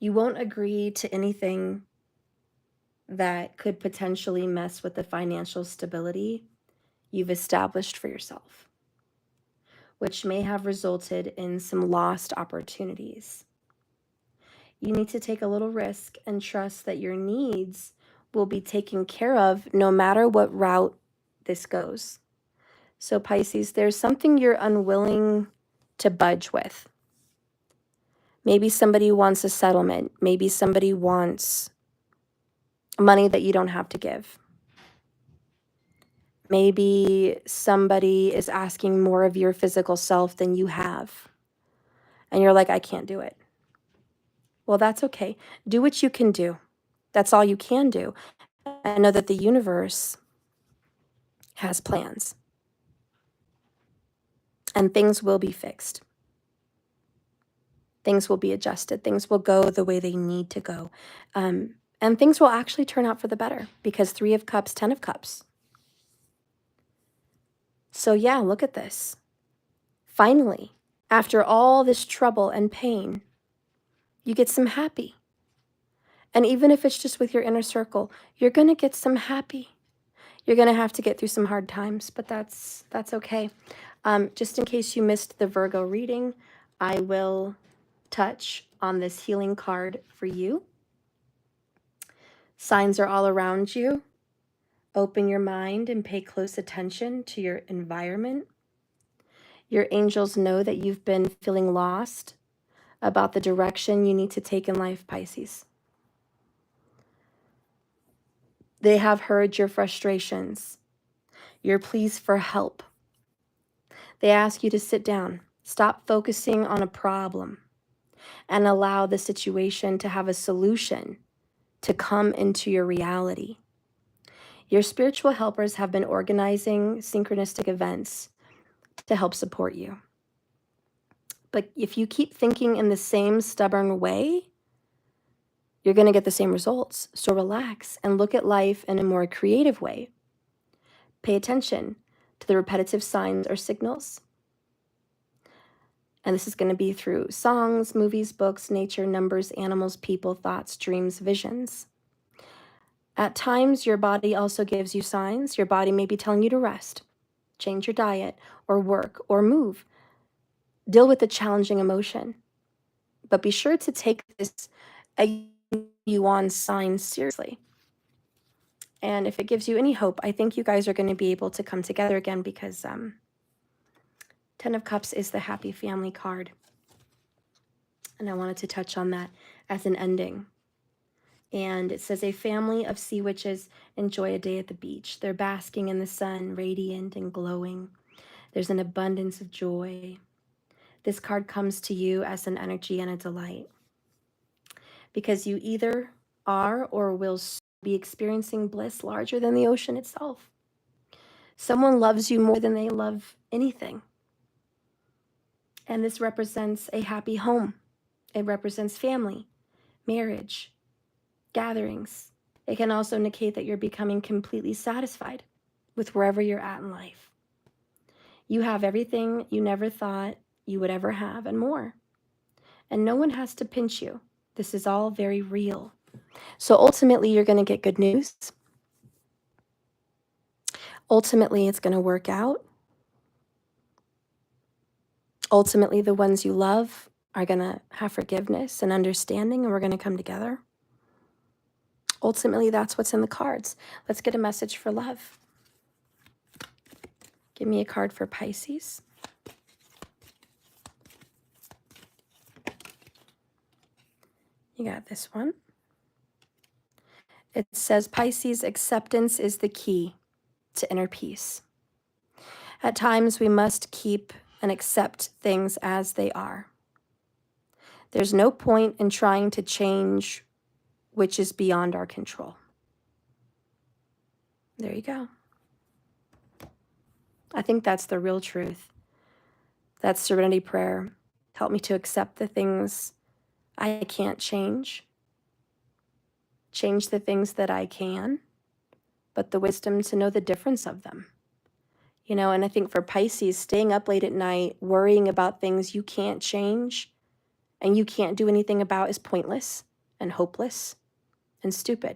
You won't agree to anything that could potentially mess with the financial stability you've established for yourself, which may have resulted in some lost opportunities. You need to take a little risk and trust that your needs will be taken care of no matter what route this goes. So Pisces, there's something you're unwilling to budge with. Maybe somebody wants a settlement. Maybe somebody wants money that you don't have to give. Maybe somebody is asking more of your physical self than you have. And you're like, I can't do it. Well, that's okay. Do what you can do. That's all you can do. And know that the universe has plans. And things will be fixed. Things will be adjusted. Things will go the way they need to go. And things will actually turn out for the better because 3 of Cups, 10 of Cups. So yeah, look at this. Finally, after all this trouble and pain, you get some happy. And even if it's just with your inner circle, you're going to get some happy. You're going to have to get through some hard times, but that's okay. Just in case you missed the Virgo reading, I will touch on this healing card for you. Signs are all around you. Open your mind and pay close attention to your environment. Your angels know that you've been feeling lost about the direction you need to take in life, Pisces. They have heard your frustrations, your pleas for help. They ask you to sit down, stop focusing on a problem, and allow the situation to have a solution to come into your reality. Your spiritual helpers have been organizing synchronistic events to help support you. But if you keep thinking in the same stubborn way, you're going to get the same results. So relax and look at life in a more creative way. Pay attention to the repetitive signs or signals. And this is going to be through songs, movies, books, nature, numbers, animals, people, thoughts, dreams, visions. At times, your body also gives you signs. Your body may be telling you to rest, change your diet, or work, or move. Deal with the challenging emotion. But be sure to take this you on sign seriously. And if it gives you any hope, I think you guys are going to be able to come together again, because 10 of Cups is the happy family card. And I wanted to touch on that as an ending. And it says, a family of sea witches enjoy a day at the beach. They're basking in the sun, radiant and glowing. There's an abundance of joy. This card comes to you as an energy and a delight, because you either are or will be experiencing bliss larger than the ocean itself. Someone loves you more than they love anything. And this represents a happy home. It represents family, marriage, gatherings. It can also indicate that you're becoming completely satisfied with wherever you're at in life. You have everything you never thought you would ever have and more. And no one has to pinch you. This is all very real. So ultimately, you're going to get good news. Ultimately, it's going to work out. Ultimately, the ones you love are going to have forgiveness and understanding, and we're going to come together. Ultimately, that's what's in the cards. Let's get a message for love. Give me a card for Pisces. You got this one. It says, Pisces, acceptance is the key to inner peace. At times, we must keep and accept things as they are. There's no point in trying to change which is beyond our control. There you go. I think that's the real truth. That's serenity prayer. Help me to accept the things I can't change the things that I can, but the wisdom to know the difference of them. You know, and I think for Pisces, staying up late at night, worrying about things you can't change and you can't do anything about is pointless and hopeless and stupid.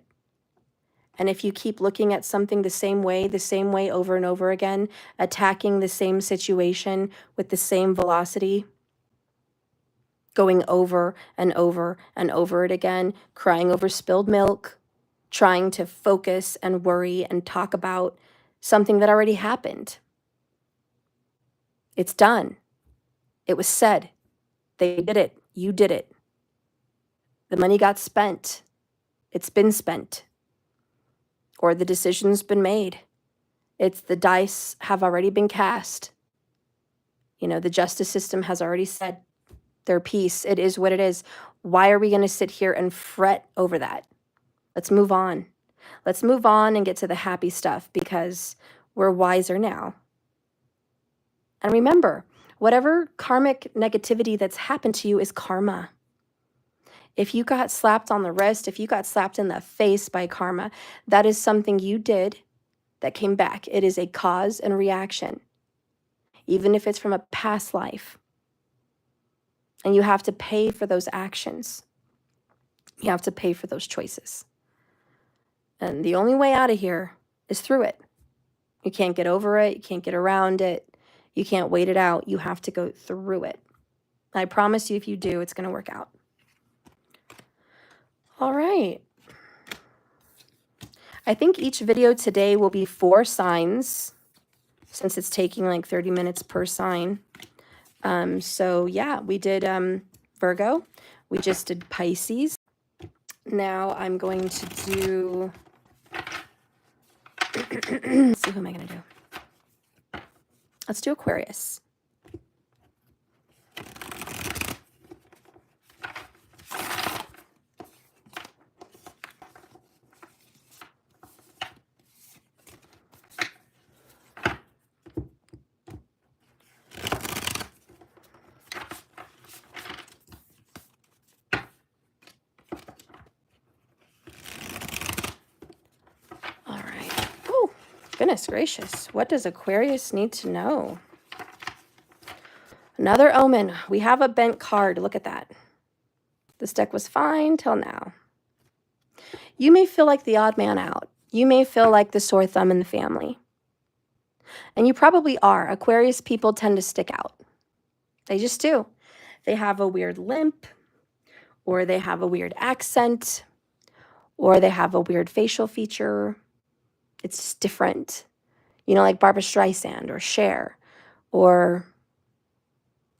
And if you keep looking at something the same way over and over again, attacking the same situation with the same velocity, going over and over and over it again, crying over spilled milk, trying to focus and worry and talk about something that already happened. It's done. It was said. They did it. You did it. The money got spent. It's been spent. Or the decision's been made. It's the dice have already been cast. You know, the justice system has already said their piece. It is what it is. Why are we going to sit here and fret over that? Let's move on. Let's move on and get to the happy stuff, because we're wiser now. And remember, whatever karmic negativity that's happened to you is karma. If you got slapped on the wrist, if you got slapped in the face by karma, that is something you did that came back. It is a cause and reaction, even if it's from a past life. And you have to pay for those actions. You have to pay for those choices. And the only way out of here is through it. You can't get over it. You can't get around it. You can't wait it out. You have to go through it. I promise you, if you do, it's going to work out. All right. I think each video today will be 4 signs, since it's taking like 30 minutes per sign. So yeah, we did Virgo. We just did Pisces. Now I'm going to do, let's see, who am I going to do? Let's do Aquarius. Goodness gracious, what does Aquarius need to know? Another omen. We have a bent card. Look at that. This deck was fine till now. You may feel like the odd man out. You may feel like the sore thumb in the family. And you probably are. Aquarius people tend to stick out. They just do. They have a weird limp, or they have a weird accent, or they have a weird facial feature. It's just different. You know, like Barbara Streisand or Cher, or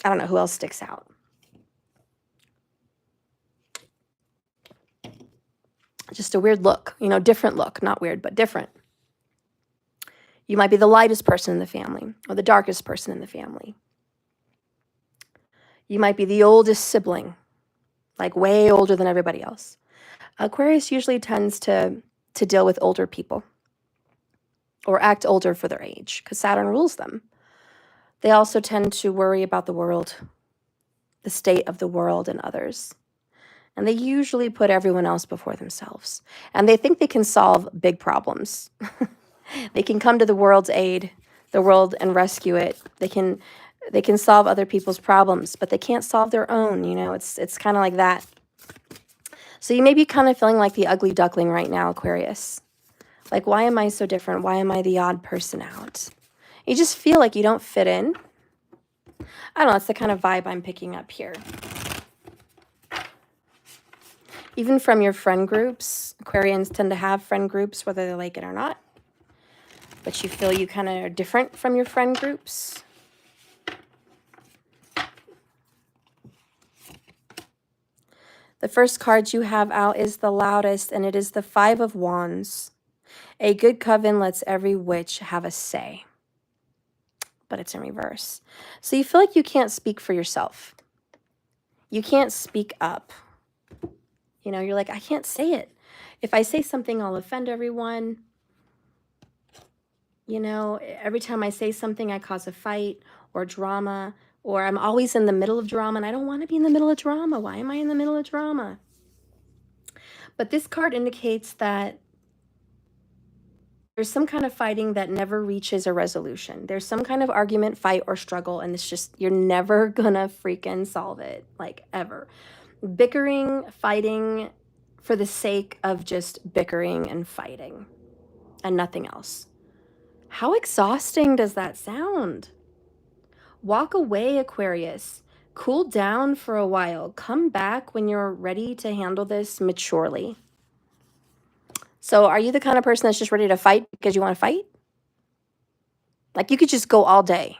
I don't know who else sticks out. Just a weird look, you know, different look, not weird, but different. You might be the lightest person in the family or the darkest person in the family. You might be the oldest sibling, like way older than everybody else. Aquarius usually tends to deal with older people or act older for their age because Saturn rules them. They also tend to worry about the world, the state of the world and others. And they usually put everyone else before themselves. And they think they can solve big problems. They can come to the world's aid, the world, and rescue it. They can solve other people's problems, but they can't solve their own. You know, it's kind of like that. So you may be kind of feeling like the ugly duckling right now, Aquarius. Like, why am I so different? Why am I the odd person out? You just feel like you don't fit in. I don't know, it's the kind of vibe I'm picking up here. Even from your friend groups, Aquarians tend to have friend groups, whether they like it or not. But you feel you kind of are different from your friend groups. The first card you have out is the loudest, and it is the Five of Wands. A good coven lets every witch have a say. But it's in reverse. So you feel like you can't speak for yourself. You can't speak up. You know, you're like, I can't say it. If I say something, I'll offend everyone. You know, every time I say something, I cause a fight or drama, or I'm always in the middle of drama, and I don't want to be in the middle of drama. Why am I in the middle of drama? But this card indicates that there's some kind of fighting that never reaches a resolution. There's some kind of argument, fight, or struggle, and it's just, you're never gonna freaking solve it, like, ever. Bickering, fighting for the sake of just bickering and fighting and nothing else. How exhausting does that sound? Walk away, Aquarius. Cool down for a while. Come back when you're ready to handle this maturely. So are you the kind of person that's just ready to fight because you want to fight? Like, you could just go all day.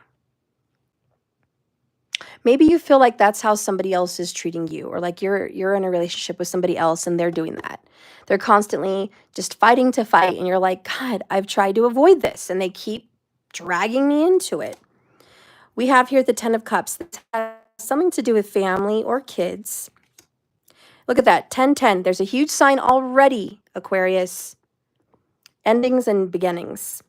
Maybe you feel like that's how somebody else is treating you, or like you're in a relationship with somebody else and they're doing that. They're constantly just fighting to fight, and you're like, God, I've tried to avoid this, and they keep dragging me into it. We have here the Ten of Cups. That has something to do with family or kids. Look at that, 10-10. There's a huge sign already, Aquarius. Endings and beginnings.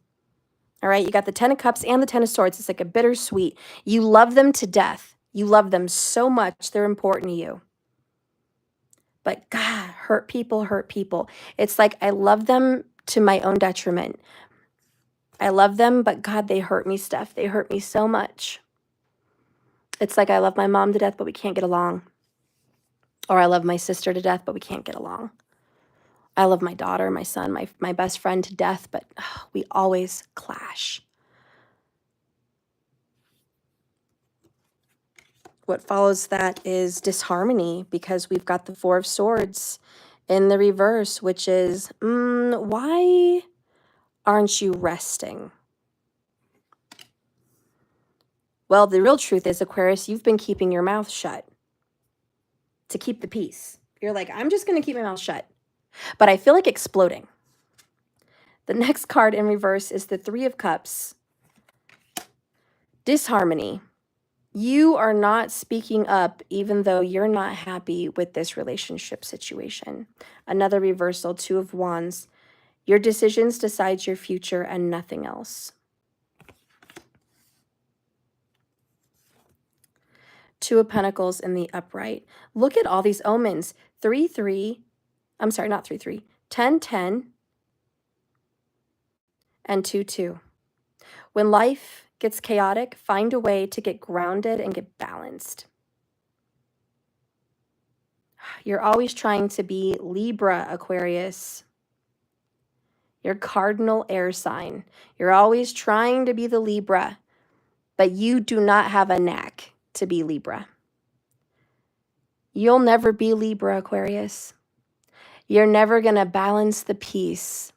All right, you got the Ten of Cups and the Ten of Swords. It's like a bittersweet. You love them to death. You love them so much. They're important to you. But God, hurt people, hurt people. It's like I love them to my own detriment. I love them, but God, they hurt me, Steph. They hurt me so much. It's like I love my mom to death, but we can't get along. Or I love my sister to death, but we can't get along. I love my daughter, my son, my best friend to death, but we always clash. What follows that is disharmony, because we've got the Four of Swords in the reverse, which is, why aren't you resting? Well, the real truth is, Aquarius, you've been keeping your mouth shut to keep the peace. You're like, I'm just going to keep my mouth shut. But I feel like exploding. The next card in reverse is the Three of Cups. Disharmony. You are not speaking up even though you're not happy with this relationship situation. Another reversal, Two of Wands. Your decisions decide your future and nothing else. Two of Pentacles in the upright. Look at all these omens. 3-3. I'm sorry, not 3-3. 10-10. And 2-2. When life gets chaotic, find a way to get grounded and get balanced. You're always trying to be Libra, Aquarius. Your cardinal air sign. You're always trying to be the Libra, but you do not have a knack to be Libra. You'll never be Libra, Aquarius. You're never going to balance the peace.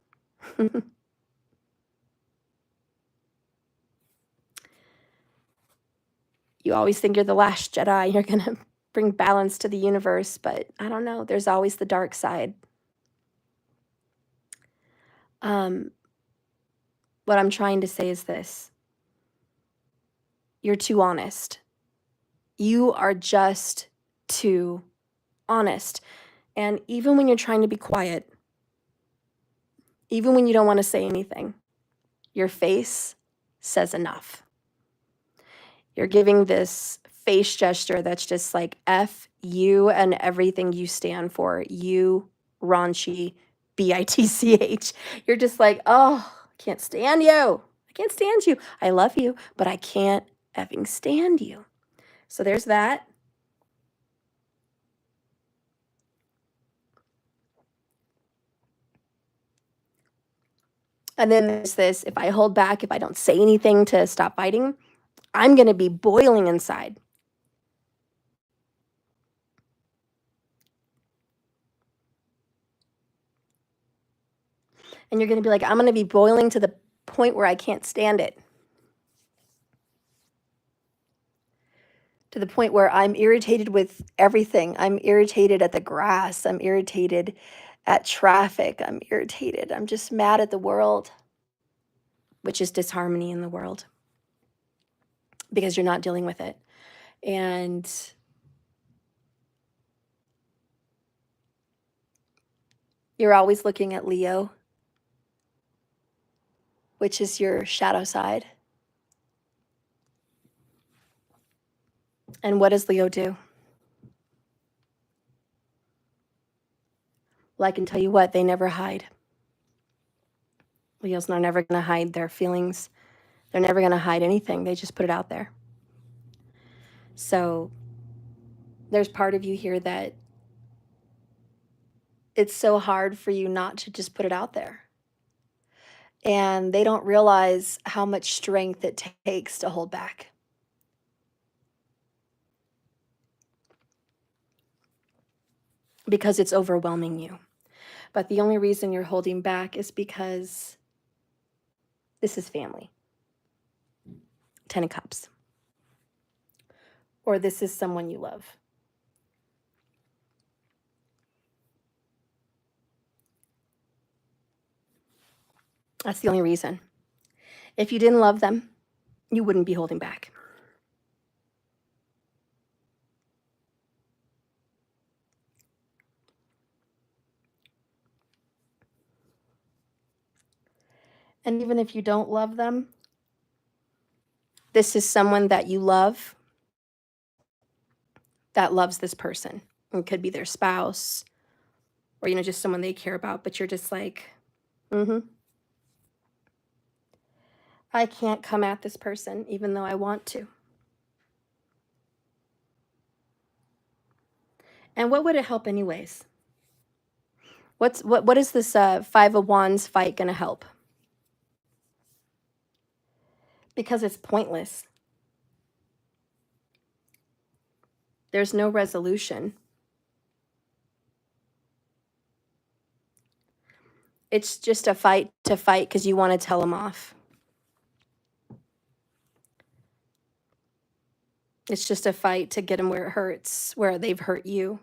You always think you're the last Jedi. You're going to bring balance to the universe, but I don't know. There's always the dark side. What I'm trying to say is this. You're too honest. You are just too honest. And even when you're trying to be quiet, even when you don't want to say anything, your face says enough. You're giving this face gesture that's just like F you and everything you stand for. You, raunchy, bitch. You're just like, oh, I can't stand you. I can't stand you. I love you, but I can't effing stand you. So there's that. And then there's this, if I hold back, if I don't say anything to stop fighting, I'm going to be boiling inside. And you're going to be like, I'm going to be boiling to the point where I can't stand it. To the point where I'm irritated with everything. I'm irritated at the grass. I'm irritated at traffic. I'm irritated. I'm just mad at the world, which is disharmony in the world because you're not dealing with it. And you're always looking at Leo, which is your shadow side. And what does Leo do? Well, I can tell you what, they never hide. Leos are never going to hide their feelings. They're never going to hide anything. They just put it out there. So there's part of you here that it's so hard for you not to just put it out there. And they don't realize how much strength it takes to hold back. Because it's overwhelming you. But the only reason you're holding back is because this is family. 10 of Cups. Or this is someone you love. That's the only reason. If you didn't love them, you wouldn't be holding back. And even if you don't love them, this is someone that you love that loves this person. It could be their spouse or, just someone they care about, but you're just like, I can't come at this person even though I want to. And what would it help anyways? What is this Five of Wands fight going to help? Because it's pointless. There's no resolution. It's just a fight to fight because you want to tell them off. It's just a fight to get them where it hurts, where they've hurt you.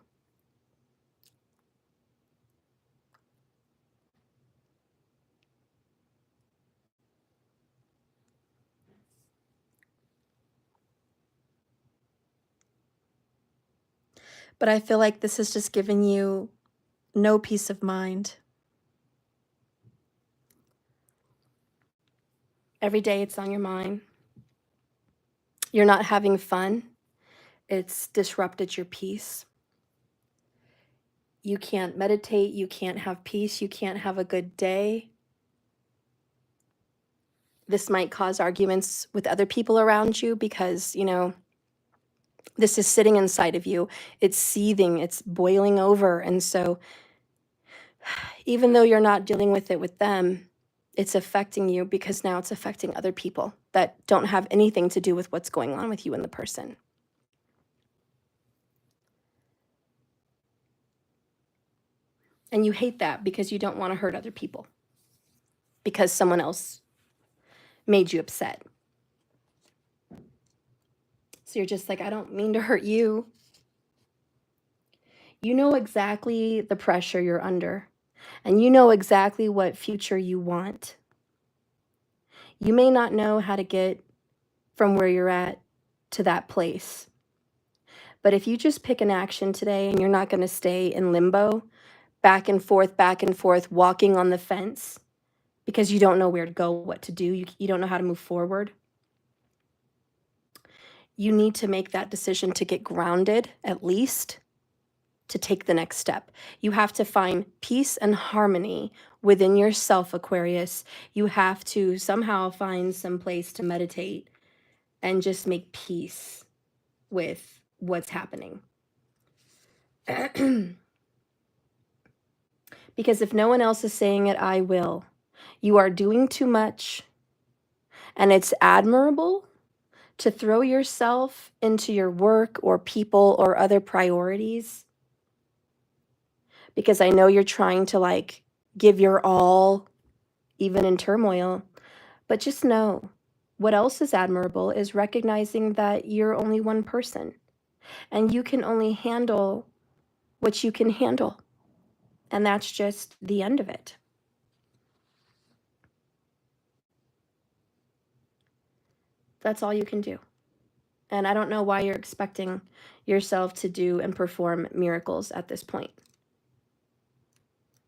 But I feel like this has just given you no peace of mind. Every day it's on your mind. You're not having fun. It's disrupted your peace. You can't meditate. You can't have peace. You can't have a good day. This might cause arguments with other people around you because, This is sitting inside of you. It's seething, it's boiling over. And so even though you're not dealing with it with them, it's affecting you because now it's affecting other people that don't have anything to do with what's going on with you and the person. And you hate that because you don't want to hurt other people because someone else made you upset. So you're just like, I don't mean to hurt you. You know exactly the pressure you're under, and you know exactly what future you want. You may not know how to get from where you're at to that place. But if you just pick an action today and you're not going to stay in limbo, back and forth, walking on the fence because you don't know where to go, what to do, you don't know how to move forward, you need to make that decision to get grounded, at least to take the next step. You have to find peace and harmony within yourself, Aquarius. You have to somehow find some place to meditate and just make peace with what's happening. Because if no one else is saying it, I will. You are doing too much, and it's admirable to throw yourself into your work or people or other priorities, because I know you're trying to like give your all, even in turmoil. But just know, what else is admirable is recognizing that you're only one person and you can only handle what you can handle. And that's just the end of it. That's all you can do. And I don't know why you're expecting yourself to do and perform miracles at this point.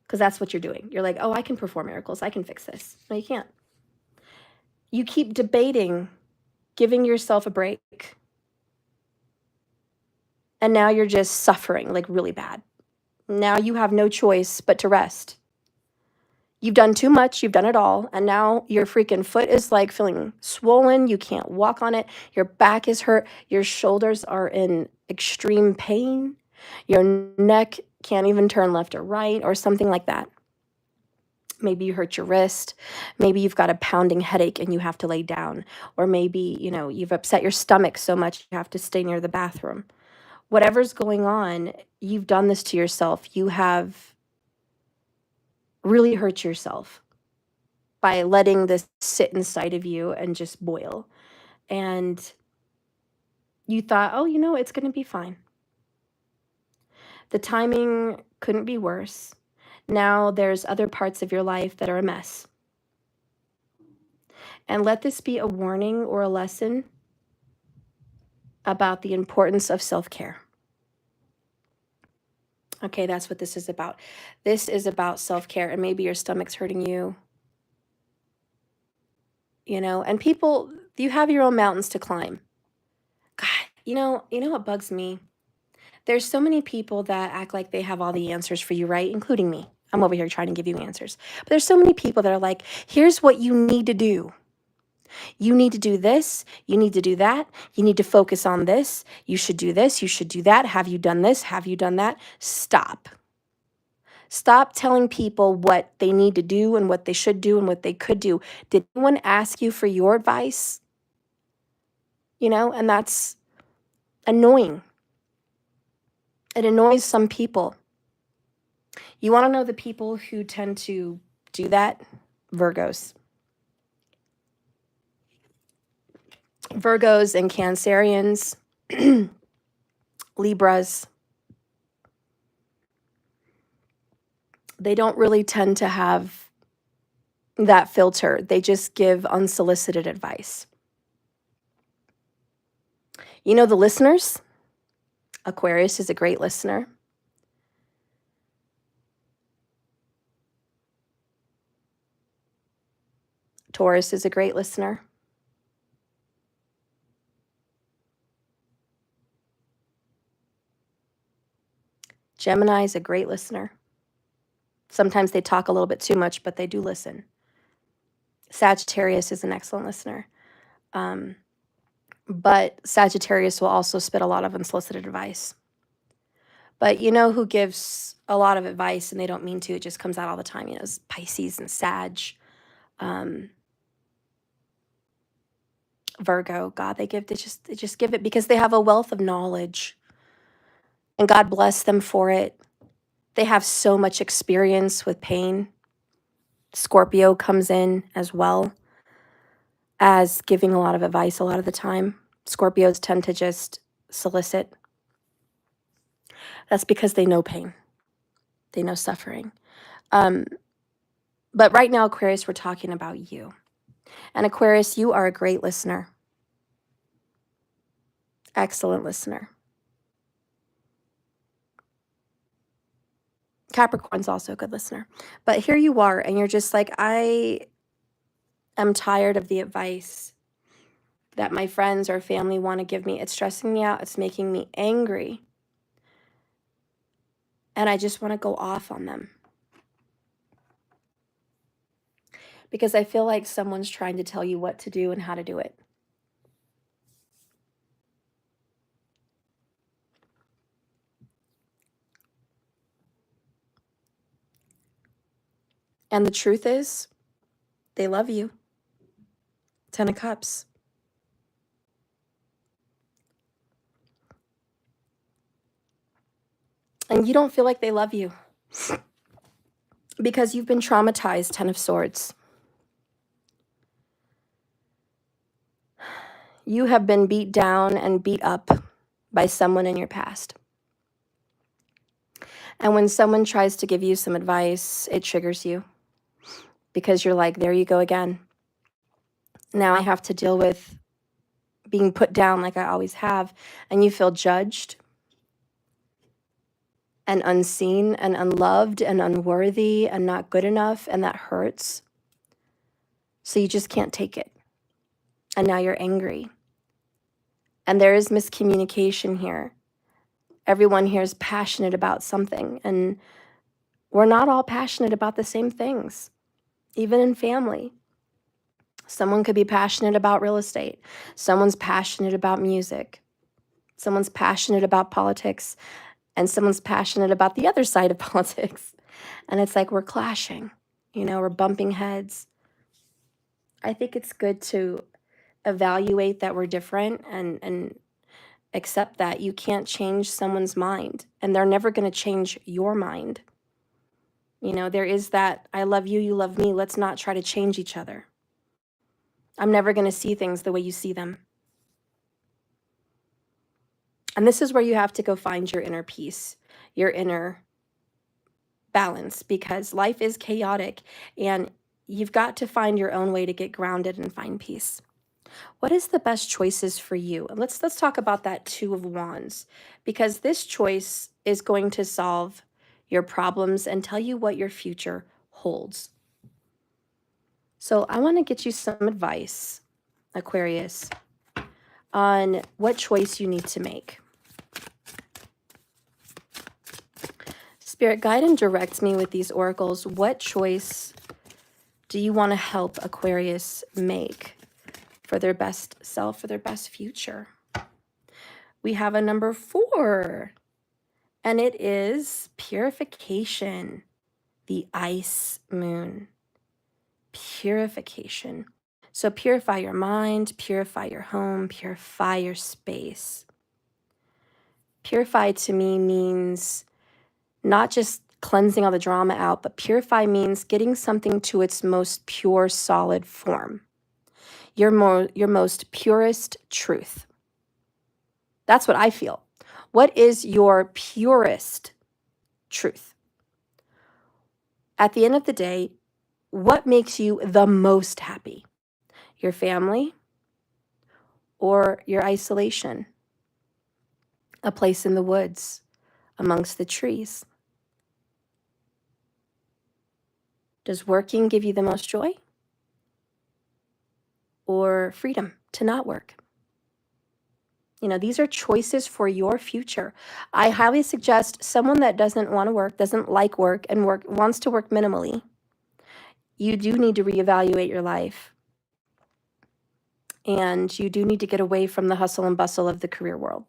Because that's what you're doing. You're like, oh, I can perform miracles. I can fix this. No, you can't. You keep debating giving yourself a break. And now you're just suffering like really bad. Now you have no choice but to rest. You've done too much. You've done it all. And now your freaking foot is like feeling swollen. You can't walk on it. Your back is hurt. Your shoulders are in extreme pain. Your neck can't even turn left or right or something like that. Maybe you hurt your wrist. Maybe you've got a pounding headache and you have to lay down. Or maybe, you've upset your stomach so much you have to stay near the bathroom. Whatever's going on, you've done this to yourself. You have really hurt yourself by letting this sit inside of you and just boil. And you thought, oh, it's going to be fine. The timing couldn't be worse. Now there's other parts of your life that are a mess. And let this be a warning or a lesson about the importance of self-care. Okay, that's what this is about. This is about self-care, and maybe your stomach's hurting you. And people, you have your own mountains to climb. God, you know what bugs me? There's so many people that act like they have all the answers for you, right? Including me. I'm over here trying to give you answers. But there's so many people that are like, here's what you need to do. You need to do this. You need to do that. You need to focus on this. You should do this. You should do that. Have you done this? Have you done that? Stop. Stop telling people what they need to do and what they should do and what they could do. Did anyone ask you for your advice? And that's annoying. It annoys some people. You want to know the people who tend to do that? Virgos. Virgos and Cancerians, Libras. They don't really tend to have that filter. They just give unsolicited advice. The listeners? Aquarius is a great listener. Taurus is a great listener. Gemini is a great listener. Sometimes they talk a little bit too much, but they do listen. Sagittarius is an excellent listener. But Sagittarius will also spit a lot of unsolicited advice. But you know who gives a lot of advice and they don't mean to? It just comes out all the time. You know, it's Pisces and Sag, Virgo. God, they just give it because they have a wealth of knowledge, and God bless them for it. They have so much experience with pain. Scorpio comes in as well as giving a lot of advice a lot of the time. Scorpios tend to just solicit. That's because they know pain. They know suffering. But right now, Aquarius, we're talking about you. And Aquarius, you are a great listener. Excellent listener. Capricorn's also a good listener. But here you are, and you're just like, I am tired of the advice that my friends or family want to give me. It's stressing me out. It's making me angry. And I just want to go off on them. Because I feel like someone's trying to tell you what to do and how to do it. And the truth is, they love you. 10 of Cups. And you don't feel like they love you because you've been traumatized. 10 of Swords. You have been beat down and beat up by someone in your past. And when someone tries to give you some advice, it triggers you because you're like, there you go again. Now I have to deal with being put down like I always have. And you feel judged and unseen and unloved and unworthy and not good enough. And that hurts. So you just can't take it. And now you're angry. And there is miscommunication here. Everyone here is passionate about something. And we're not all passionate about the same things, even in family. Someone could be passionate about real estate. Someone's passionate about music. Someone's passionate about politics. And someone's passionate about the other side of politics. And it's like we're clashing, we're bumping heads. I think it's good to evaluate that we're different and accept that you can't change someone's mind. And they're never going to change your mind. There is that, I love you, you love me. Let's not try to change each other. I'm never going to see things the way you see them. And this is where you have to go find your inner peace, your inner balance, because life is chaotic and you've got to find your own way to get grounded and find peace. What is the best choices for you? And let's talk about that Two of Wands, because this choice is going to solve your problems and tell you what your future holds. So I want to get you some advice, Aquarius, on what choice you need to make. Spirit, guide and direct me with these oracles. What choice do you want to help Aquarius make for their best self, for their best future? We have a number 4, and it is purification, the ice moon. Purification. So purify your mind, purify your home, purify your space. Purify to me means not just cleansing all the drama out, but purify means getting something to its most pure, solid form. Your most purest truth. That's what I feel. What is your purest truth? At the end of the day, what makes you the most happy? Your family or your isolation? A place in the woods amongst the trees? Does working give you the most joy? Or freedom to not work? These are choices for your future. I highly suggest someone that doesn't want to work, doesn't like work, and wants to work minimally. You do need to reevaluate your life and you do need to get away from the hustle and bustle of the career world.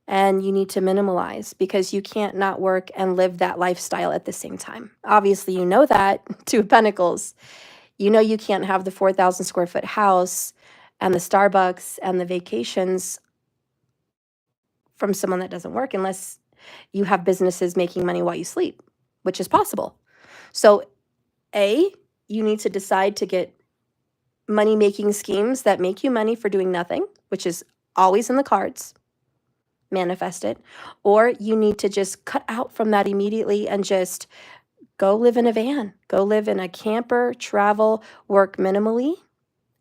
And you need to minimalize because you can't not work and live that lifestyle at the same time. Obviously, you know that, Two of Pentacles. You know you can't have the 4,000 square foot house and the Starbucks and the vacations from someone that doesn't work unless you have businesses making money while you sleep, which is possible. So, A, you need to decide to get money-making schemes that make you money for doing nothing, which is always in the cards. Manifest it. Or you need to just cut out from that immediately and just go live in a van, go live in a camper, travel, work minimally,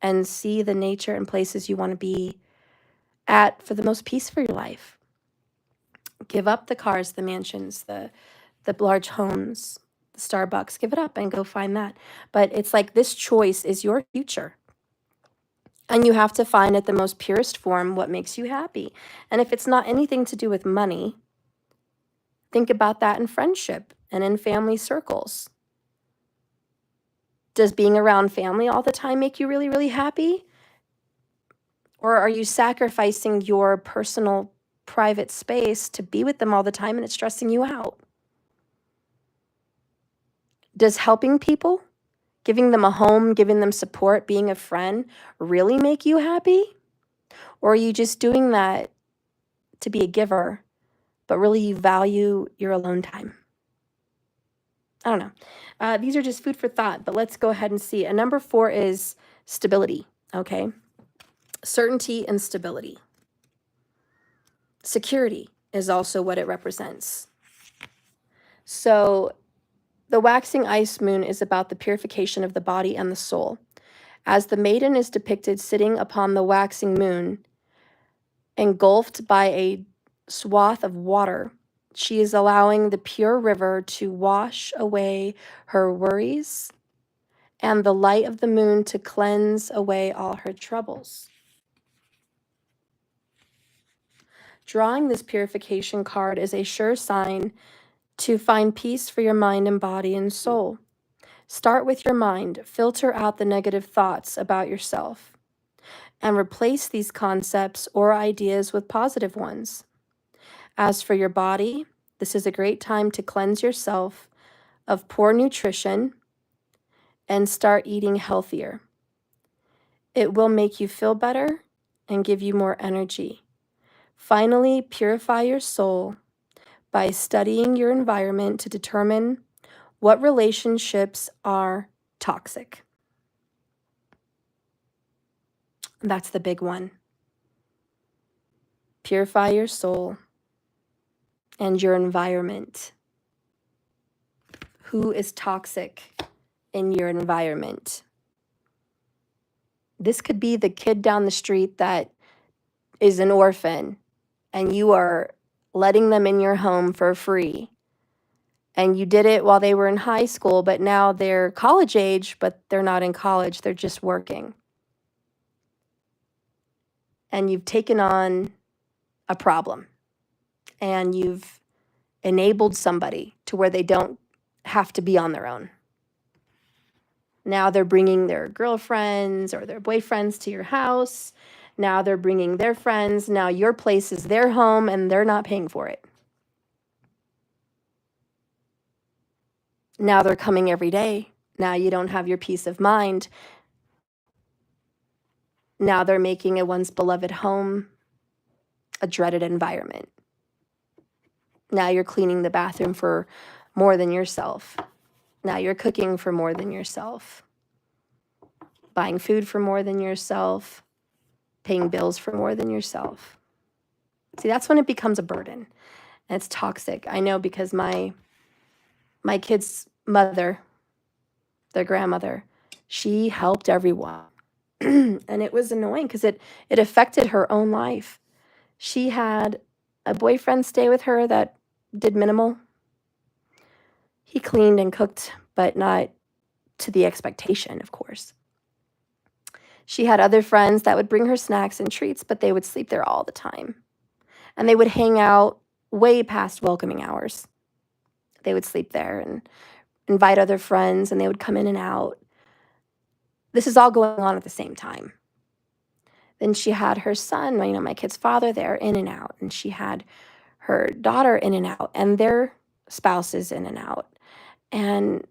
and see the nature and places you want to be at for the most peace for your life. Give up the cars, the mansions, the large homes, the Starbucks. Give it up and go find that. But it's like this choice is your future. And you have to find at the most purest form what makes you happy. And if it's not anything to do with money, think about that in friendship and in family circles. Does being around family all the time make you really, really happy? Or are you sacrificing your personal, private space to be with them all the time and it's stressing you out? Does helping people, giving them a home, giving them support, being a friend really make you happy? Or are you just doing that to be a giver, but really you value your alone time? I don't know. These are just food for thought, but let's go ahead and see. And number 4 is stability, okay? Certainty and stability. Security is also what it represents. So the waxing ice moon is about the purification of the body and the soul. As the maiden is depicted sitting upon the waxing moon, engulfed by a swath of water, she is allowing the pure river to wash away her worries and the light of the moon to cleanse away all her troubles. Drawing this purification card is a sure sign to find peace for your mind and body and soul. Start with your mind. Filter out the negative thoughts about yourself and replace these concepts or ideas with positive ones. As for your body, this is a great time to cleanse yourself of poor nutrition and start eating healthier. It will make you feel better and give you more energy. Finally, purify your soul by studying your environment to determine what relationships are toxic. That's the big one. Purify your soul and your environment. Who is toxic in your environment? This could be the kid down the street that is an orphan and you are letting them in your home for free. And you did it while they were in high school, but now they're college age, but they're not in college, they're just working. And you've taken on a problem and you've enabled somebody to where they don't have to be on their own. Now they're bringing their girlfriends or their boyfriends to your house. Now they're bringing their friends. Now your place is their home and they're not paying for it. Now they're coming every day. Now you don't have your peace of mind. Now they're making a once beloved home a dreaded environment. Now you're cleaning the bathroom for more than yourself. Now you're cooking for more than yourself. Buying food for more than yourself. Paying bills for more than yourself. See, that's when it becomes a burden. And it's toxic. I know because my kids' mother, their grandmother, she helped everyone. And it was annoying because it affected her own life. She had a boyfriend stay with her that did minimal. He cleaned and cooked, but not to the expectation, of course. She had other friends that would bring her snacks and treats, but they would sleep there all the time. And they would hang out way past welcoming hours. They would sleep there and invite other friends, and they would come in and out. This is all going on at the same time. Then she had her son, my kid's father there, in and out. And she had her daughter in and out, and their spouses in and out. And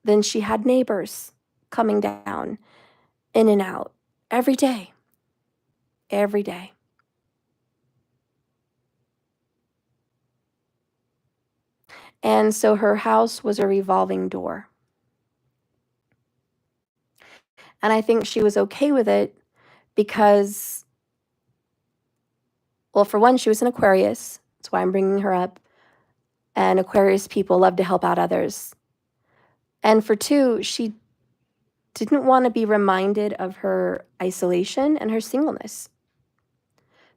then she had neighbors coming down, in and out, every day. Every day. And so her house was a revolving door. And I think she was okay with it because, well, for one, she was an Aquarius. That's why I'm bringing her up. And Aquarius people love to help out others. And for two, she didn't want to be reminded of her isolation and her singleness.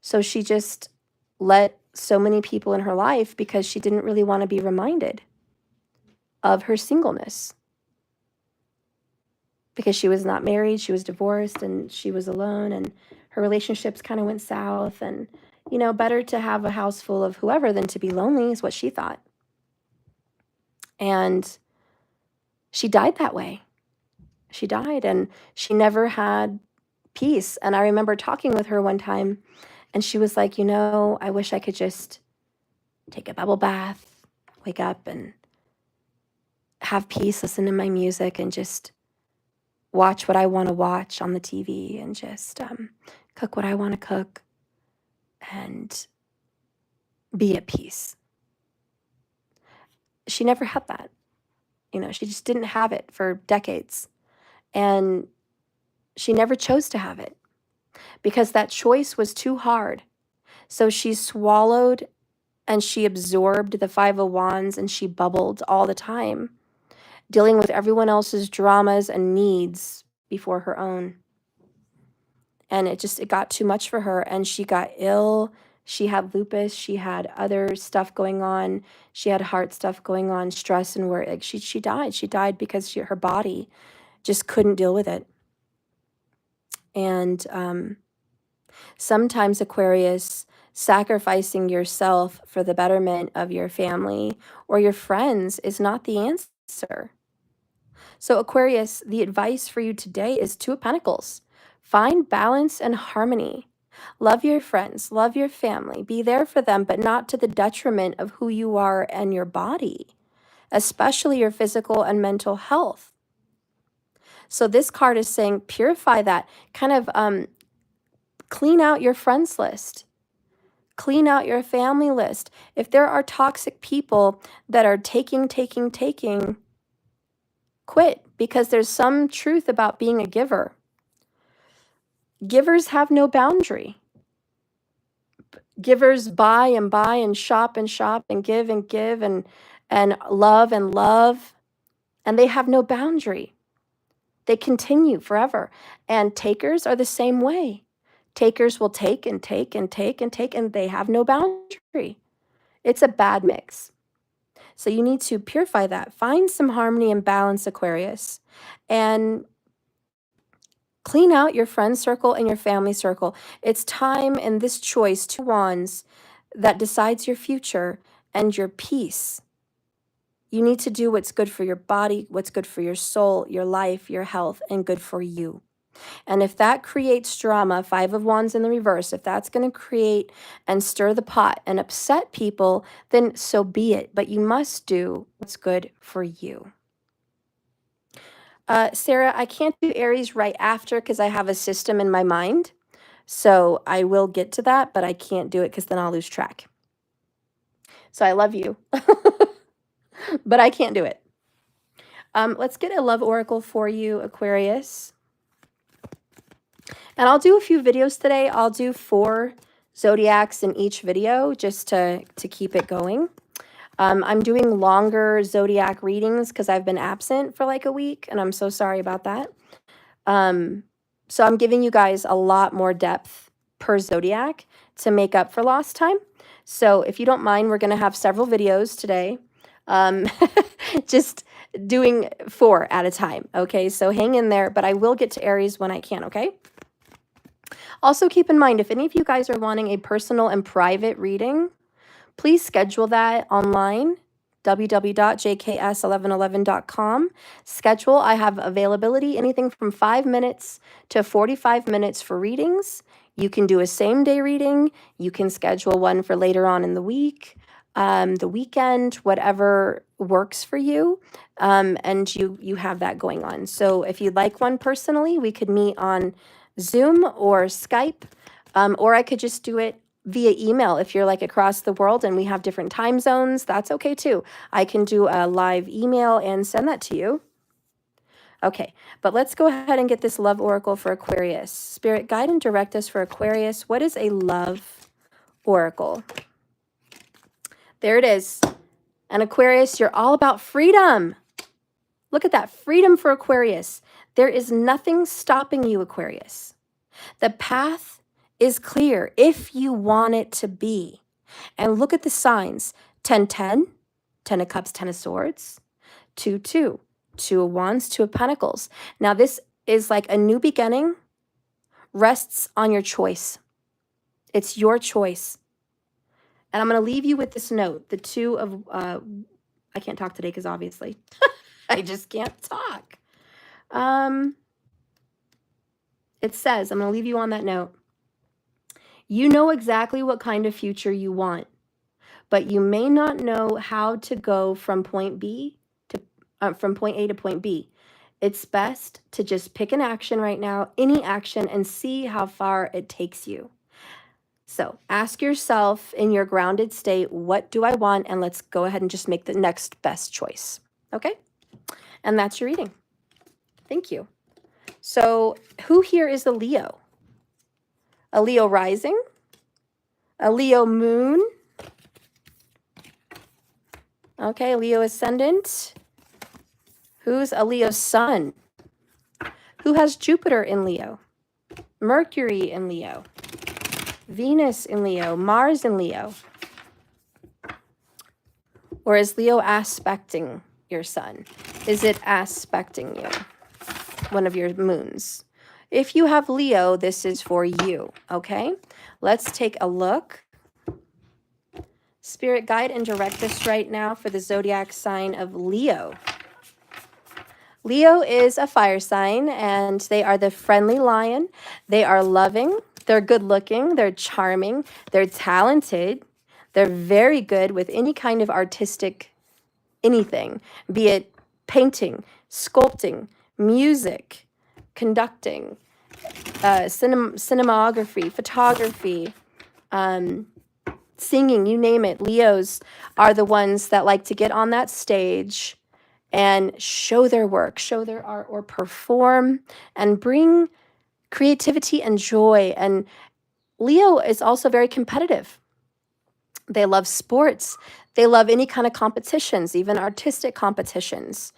So she just let so many people in her life because she didn't really want to be reminded of her singleness. Because she was not married, she was divorced, and she was alone, and her relationships kind of went south. And, better to have a house full of whoever than to be lonely is what she thought. And she died that way. She died, and she never had peace. And I remember talking with her one time, and she was like, I wish I could just take a bubble bath, wake up and have peace, listen to my music, and just watch what I want to watch on the TV, and just cook what I want to cook, and be at peace. She never had that. She just didn't have it for decades. And she never chose to have it because that choice was too hard. So she swallowed and she absorbed the Five of Wands, and she bubbled all the time, dealing with everyone else's dramas and needs before her own. And it got too much for her, and she got ill. She had lupus. She had other stuff going on. She had heart stuff going on, stress and worry. Like she died. She died because her body just couldn't deal with it. And sometimes, Aquarius, sacrificing yourself for the betterment of your family or your friends is not the answer. So Aquarius, the advice for you today is Two of Pentacles. Find balance and harmony. Love your friends, love your family, be there for them, but not to the detriment of who you are and your body, especially your physical and mental health. So this card is saying purify that, kind of clean out your friends list. Clean out your family list. If there are toxic people that are taking, quit, because there's some truth about being a giver. Givers have no boundary. Givers buy and shop and give and love, and they have no boundary. They continue forever. And takers are the same way. Takers will take and take and take and take, and they have no boundary. It's a bad mix. So you need to purify that. Find some harmony and balance, Aquarius, and clean out your friend circle and your family circle. It's time in this choice, Two Wands, that decides your future and your peace. You need to do what's good for your body, what's good for your soul, your life, your health, and good for you. And if that creates drama, Five of Wands in the reverse, if that's going to create and stir the pot and upset people, then so be it. But you must do what's good for you. Sarah, I can't do Aries right after because I have a system in my mind. So I will get to that, but I can't do it because then I'll lose track. So I love you, but I can't do it. Let's get a love oracle for you, Aquarius. And I'll do a few videos today. I'll do 4 zodiacs in each video just to keep it going. I'm doing longer zodiac readings because I've been absent for like a week, and I'm so sorry about that. So I'm giving you guys a lot more depth per zodiac to make up for lost time. So if you don't mind, we're going to have several videos today. Just doing 4 at a time. Okay, so hang in there, but I will get to Aries when I can, okay? Also keep in mind, if any of you guys are wanting a personal and private reading, please schedule that online www.jks1111.com. Schedule, I have availability, anything from 5 minutes to 45 minutes for readings. You can do a same-day reading. You can schedule one for later on in the week, the weekend, whatever works for you, and you have that going on. So if you'd like one personally, we could meet on Zoom or Skype, or I could just do it via email. If you're like across the world and we have different time zones, that's okay too. I can do a live email and send that to you. Okay, but let's go ahead and get this love oracle for Aquarius. Spirit, guide and direct us for Aquarius. What is a love oracle? There it is. And Aquarius, you're all about freedom. Look at that, freedom for Aquarius. There is nothing stopping you, Aquarius. The path is clear if you want it to be. And look at the signs. 10-10, 10 of Cups, 10 of Swords, 2-2, 2 of Wands, 2 of Pentacles. Now this is like a new beginning, rests on your choice. It's your choice. And I'm going to leave you with this note. The 2 of, I can't talk today because obviously I just can't talk. It says, I'm going to leave you on that note. You know exactly what kind of future you want, but you may not know how to go from point B to from point A to point B. It's best to just pick an action right now, any action, and see how far it takes you. So ask yourself in your grounded state, what do I want? And let's go ahead and just make the next best choice. Okay? And that's your reading. Thank you. So who here is a Leo? A Leo rising? A Leo moon? Okay, Leo ascendant. Who's a Leo sun? Who has Jupiter in Leo? Mercury in Leo? Venus in Leo? Mars in Leo? Or is Leo aspecting your sun? Is it aspecting you? One of your moons. If you have Leo, this is for you, okay? Let's take a look. Spirit, guide and direct us right now for the zodiac sign of Leo. Leo is a fire sign, and they are the friendly lion. They are loving. They're good looking. They're charming. They're talented. They're very good with any kind of artistic anything, be it painting, sculpting, music, conducting, cinematography, photography, singing, you name it. Leos are the ones that like to get on that stage and show their work, show their art, or perform and bring creativity and joy. And Leo is also very competitive. They love sports. They love any kind of competitions, even artistic competitions.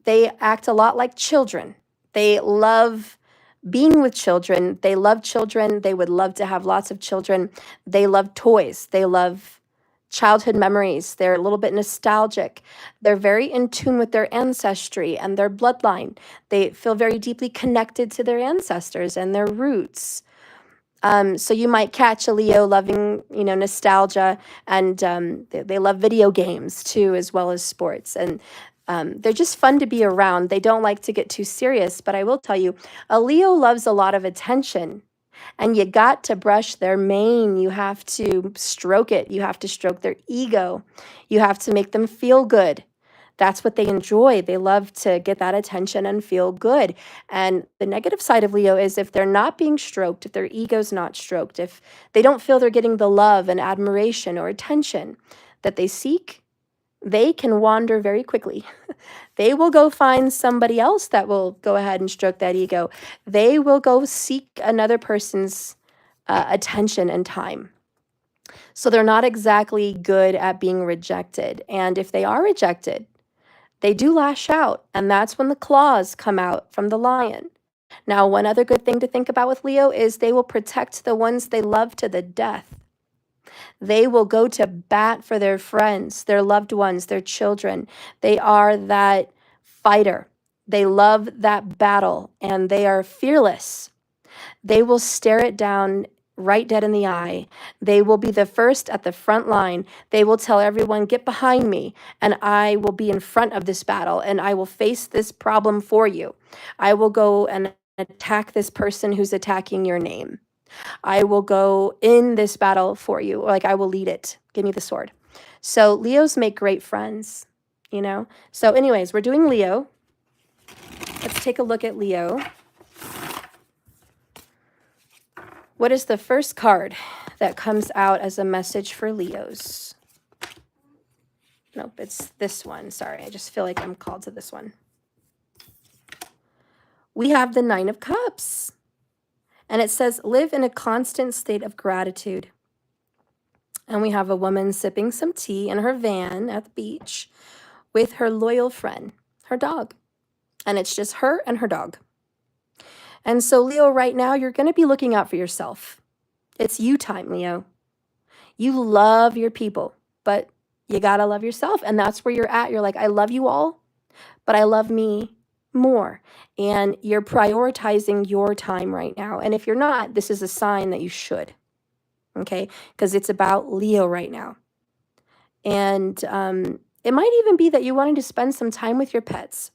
They act a lot like children. They love being with children. They love children. They would love to have lots of children. They love toys. They love childhood memories. They're a little bit nostalgic. They're very in tune with their ancestry and their bloodline. They feel very deeply connected to their ancestors and their roots. So you might catch a Leo loving, nostalgia, and they love video games too, as well as sports. And they're just fun to be around. They don't like to get too serious, but I will tell you, a Leo loves a lot of attention, and you got to brush their mane. You have to stroke it. You have to stroke their ego. You have to make them feel good. That's what they enjoy. They love to get that attention and feel good. And the negative side of Leo is if they're not being stroked, if their ego's not stroked, if they don't feel they're getting the love and admiration or attention that they seek, they can wander very quickly. They will go find somebody else that will go ahead and stroke that ego. They will go seek another person's attention and time. So they're not exactly good at being rejected. And if they are rejected, they do lash out, and that's when the claws come out from the lion. Now, one other good thing to think about with Leo is they will protect the ones they love to the death. They will go to bat for their friends, their loved ones, their children. They are that fighter. They love that battle, and they are fearless. They will stare it down right dead in the eye. They will be the first at the front line. They will tell everyone, get behind me, and I will be in front of this battle, and I will face this problem for you. I will go and attack this person who's attacking your name. I will go in this battle for you, or like I will lead it. Give me the sword. So Leos make great friends, you know? So anyways, we're doing Leo. Let's take a look at Leo. What is the first card that comes out as a message for Leos? Nope, it's this one. Sorry, I just feel like I'm called to this one. We have the Nine of Cups. And it says, live in a constant state of gratitude. And we have a woman sipping some tea in her van at the beach with her loyal friend, her dog. And it's just her and her dog. And so, Leo, right now, you're going to be looking out for yourself. It's you time, Leo. You love your people, but you got to love yourself. And that's where you're at. You're like, I love you all, but I love me more. And you're prioritizing your time right now. And if you're not, this is a sign that you should. Okay? Because it's about Leo right now. And it might even be that you wanted to spend some time with your pets.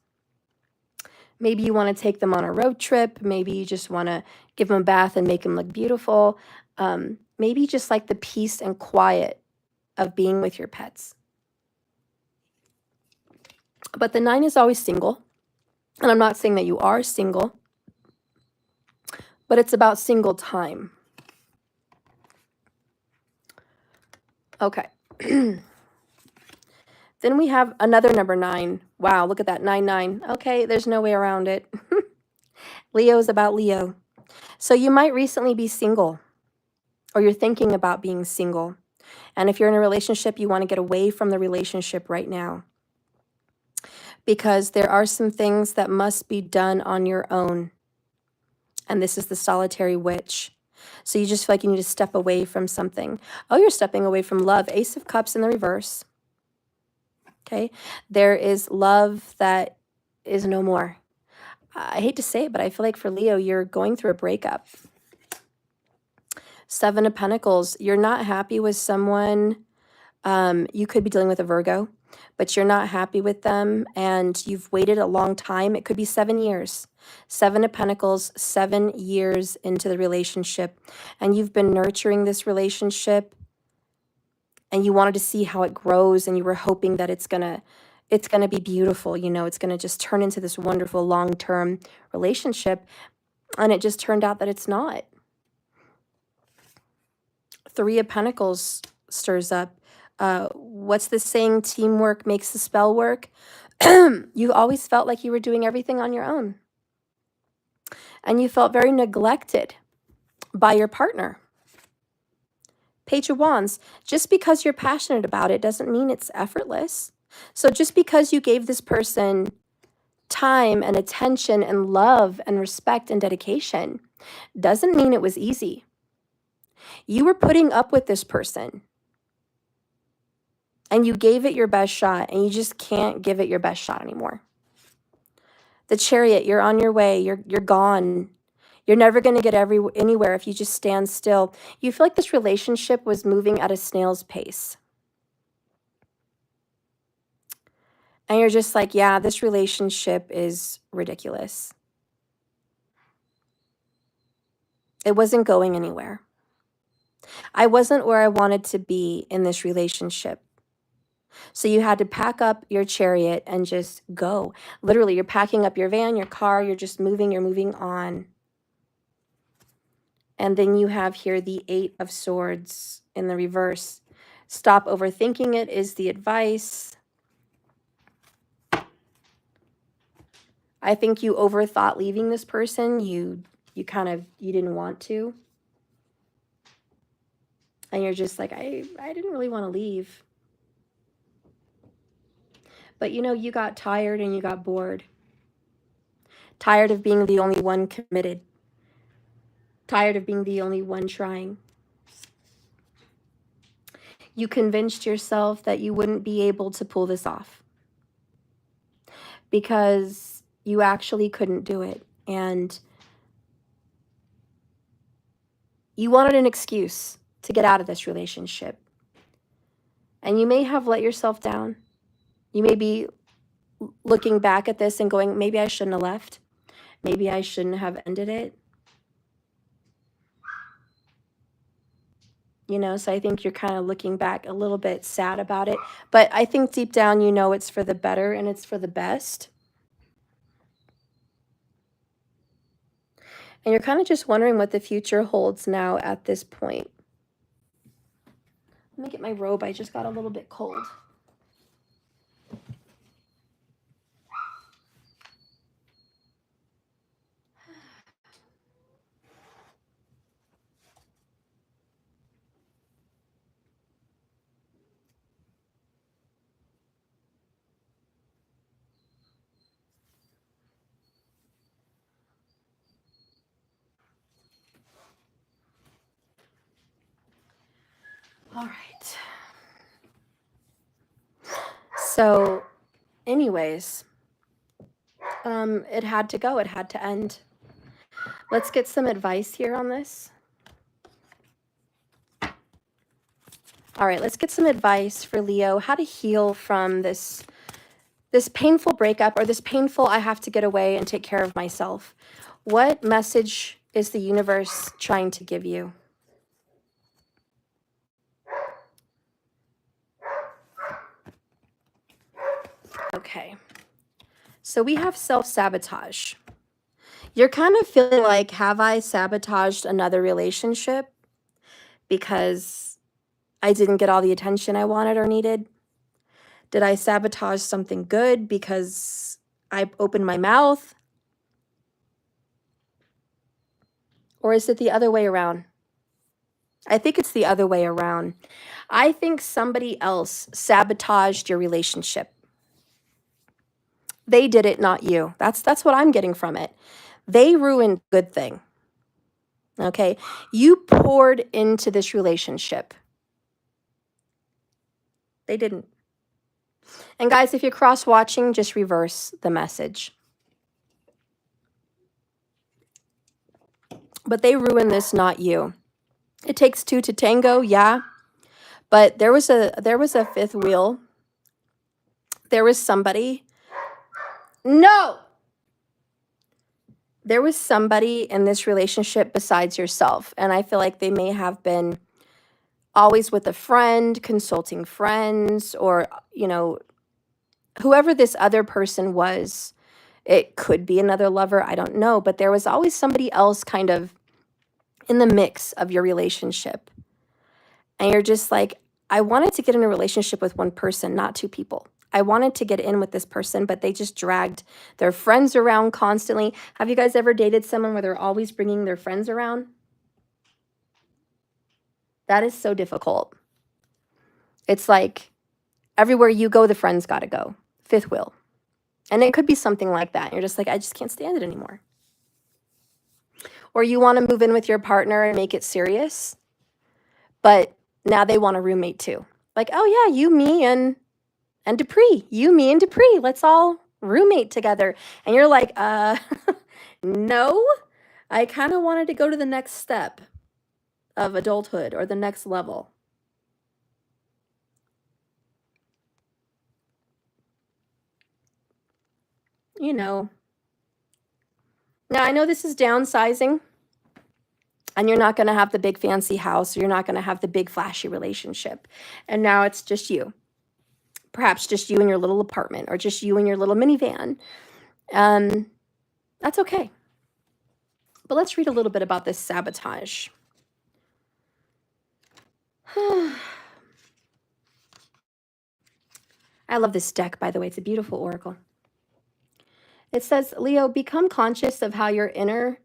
Maybe you want to take them on a road trip. Maybe you just want to give them a bath and make them look beautiful. Maybe just like the peace and quiet of being with your pets. But the 9 is always single. And I'm not saying that you are single, but it's about single time. Okay. Then we have another number 9. Wow, look at that, 9. Okay, there's no way around it. Leo is about Leo. So you might recently be single, or you're thinking about being single. And if you're in a relationship, you want to get away from the relationship right now. Because there are some things that must be done on your own. And this is the solitary witch. So you just feel like you need to step away from something. Oh, you're stepping away from love. Ace of Cups in the reverse. Okay, there is love that is no more. I hate to say it, but I feel like for Leo, you're going through a breakup. 7 of Pentacles, you're not happy with someone. You could be dealing with a Virgo, but you're not happy with them and you've waited a long time. It could be 7 years. 7 of Pentacles, 7 years into the relationship, and you've been nurturing this relationship and you wanted to see how it grows, and you were hoping that it's gonna be beautiful, you know, it's gonna just turn into this wonderful long-term relationship, and it just turned out that it's not. 3 of Pentacles stirs up. What's the saying? Teamwork makes the spell work. You always felt like you were doing everything on your own, and you felt very neglected by your partner. Page of Wands, just because you're passionate about it doesn't mean it's effortless. So just because you gave this person time and attention and love and respect and dedication doesn't mean it was easy. You were putting up with this person and you gave it your best shot, and you just can't give it your best shot anymore. The Chariot, you're on your way, you're gone. You're never going to get anywhere if you just stand still. You feel like this relationship was moving at a snail's pace. And you're just like, yeah, this relationship is ridiculous. It wasn't going anywhere. I wasn't where I wanted to be in this relationship. So you had to pack up your Chariot and just go. Literally, you're packing up your van, your car, you're just moving, you're moving on. And then you have here the 8 of Swords in the reverse. Stop overthinking it is the advice. I think you overthought leaving this person. You didn't want to. And you're just like, I didn't really want to leave. But you know, you got tired and you got bored. Tired of being the only one committed. Tired of being the only one trying. You convinced yourself that you wouldn't be able to pull this off, because you actually couldn't do it. And You wanted an excuse to get out of this relationship. And you may have let yourself down. You may be looking back at this and going, maybe I shouldn't have left. Maybe I shouldn't have ended it. You know, so I think you're kind of looking back a little bit sad about it. But I think deep down, you know, it's for the better and it's for the best. And you're kind of just wondering what the future holds now at this point. Let me get my robe. I just got a little bit cold. All right. So, anyways, it had to go. It had to end. Let's get some advice here on this. All right, let's get some advice for Leo, how to heal from this painful breakup, or this painful, I have to get away and take care of myself. What message is the universe trying to give you? Okay. So we have self-sabotage. You're kind of feeling like, have I sabotaged another relationship because I didn't get all the attention I wanted or needed? Did I sabotage something good because I opened my mouth? Or is it the other way around? I think it's the other way around. I think somebody else sabotaged your relationship. They did it, not you. That's what I'm getting from it. They ruined a good thing. Okay? You poured into this relationship. They didn't. And guys, if you're cross-watching, just reverse the message. But they ruined this, not you. It takes two to tango, yeah. But there was a fifth wheel. There was somebody. No! There was somebody in this relationship besides yourself. And I feel like they may have been always with a friend, consulting friends, or, you know, whoever this other person was. It could be another lover, I don't know. But there was always somebody else kind of in the mix of your relationship. And you're just like, I wanted to get in a relationship with one person, not two people. I wanted to get in with this person, but they just dragged their friends around constantly. Have you guys ever dated someone where they're always bringing their friends around? That is so difficult. It's like everywhere you go, the friends got to go. Fifth wheel. And it could be something like that. You're just like, I just can't stand it anymore. Or you want to move in with your partner and make it serious, but now they want a roommate too. Like, oh yeah, you, me, and Dupree. You, me, and Dupree. Let's all roommate together. And you're like, no. I kind of wanted to go to the next step of adulthood, or the next level. You know. Now, I know this is downsizing, and you're not going to have the big fancy house, or you're not going to have the big flashy relationship. And now it's just you. Perhaps just you in your little apartment, or just you in your little minivan. That's okay. But let's read a little bit about this sabotage. I love this deck, by the way. It's a beautiful oracle. It says, Leo, become conscious of how your inner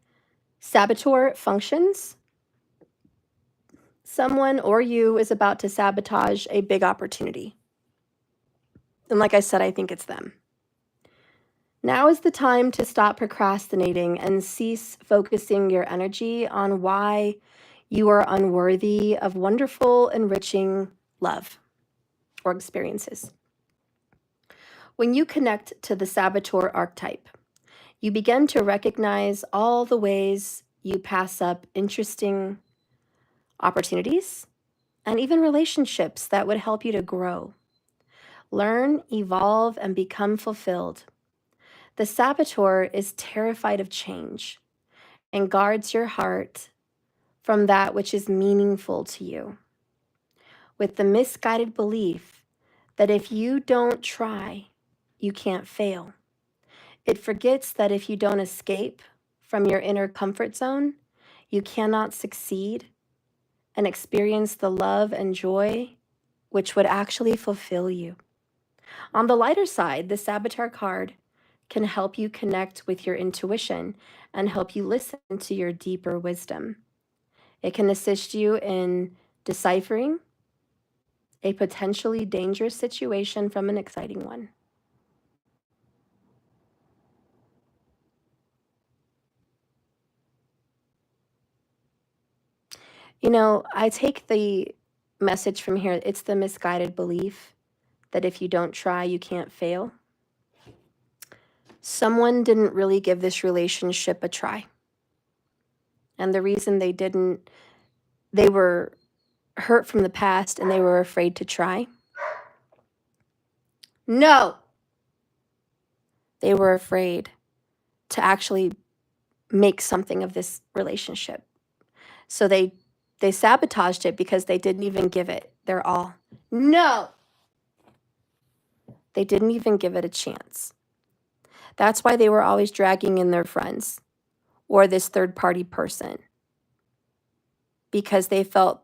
saboteur functions. Someone or you is about to sabotage a big opportunity. And like I said, I think it's them. Now is the time to stop procrastinating and cease focusing your energy on why you are unworthy of wonderful, enriching love or experiences. When you connect to the saboteur archetype, you begin to recognize all the ways you pass up interesting, opportunities, and even relationships that would help you to grow, learn, evolve, and become fulfilled. The saboteur is terrified of change and guards your heart from that which is meaningful to you, with the misguided belief that if you don't try, you can't fail. It forgets that if you don't escape from your inner comfort zone, you cannot succeed and experience the love and joy which would actually fulfill you. On the lighter side, the saboteur card can help you connect with your intuition and help you listen to your deeper wisdom. It can assist you in deciphering a potentially dangerous situation from an exciting one. You know, I take the message from here, it's the misguided belief that if you don't try, you can't fail. Someone didn't really give this relationship a try. And the reason they didn't, they were hurt from the past and they were afraid to try. No, they were afraid to actually make something of this relationship. So they sabotaged it because they didn't even give it their all. No, they didn't even give it a chance. That's why they were always dragging in their friends or this third party person, because they felt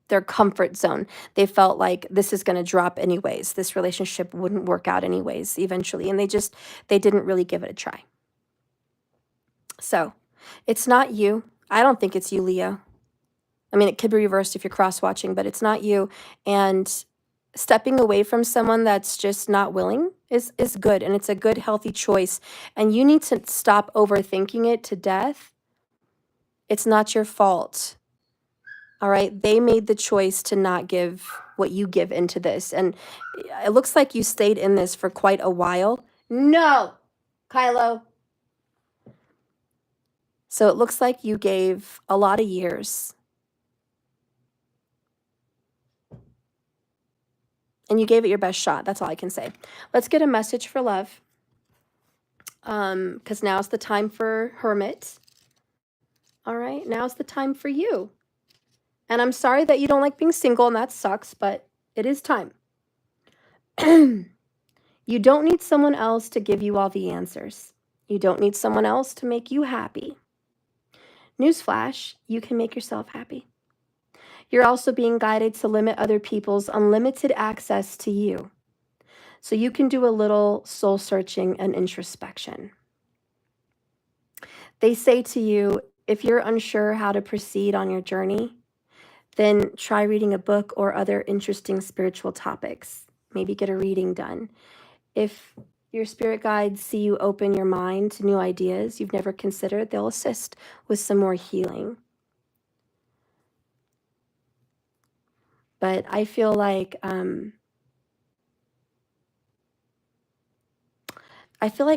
their comfort zone. They felt like this is going to drop anyways. This relationship wouldn't work out anyways eventually. And they didn't really give it a try. So it's not you. I don't think it's you, Leo. I mean, it could be reversed if you're cross-watching, but it's not you. And stepping away from someone that's just not willing is good. And it's a good, healthy choice. And you need to stop overthinking it to death. It's not your fault. All right. They made the choice to not give what you give into this. And it looks like you stayed in this for quite a while. No, Kylo. So it looks like you gave a lot of years. And you gave it your best shot. That's all I can say. Let's get a message for love. Because now's the time for Hermit. All right. Now's the time for you. And I'm sorry that you don't like being single, and that sucks, but it is time. You don't need someone else to give you all the answers. You don't need someone else to make you happy. Newsflash, you can make yourself happy. You're also being guided to limit other people's unlimited access to you, so you can do a little soul searching and introspection. They say to you, if you're unsure how to proceed on your journey, then try reading a book or other interesting spiritual topics. Maybe get a reading done. If your spirit guides see you open your mind to new ideas you've never considered, they'll assist with some more healing. But I feel like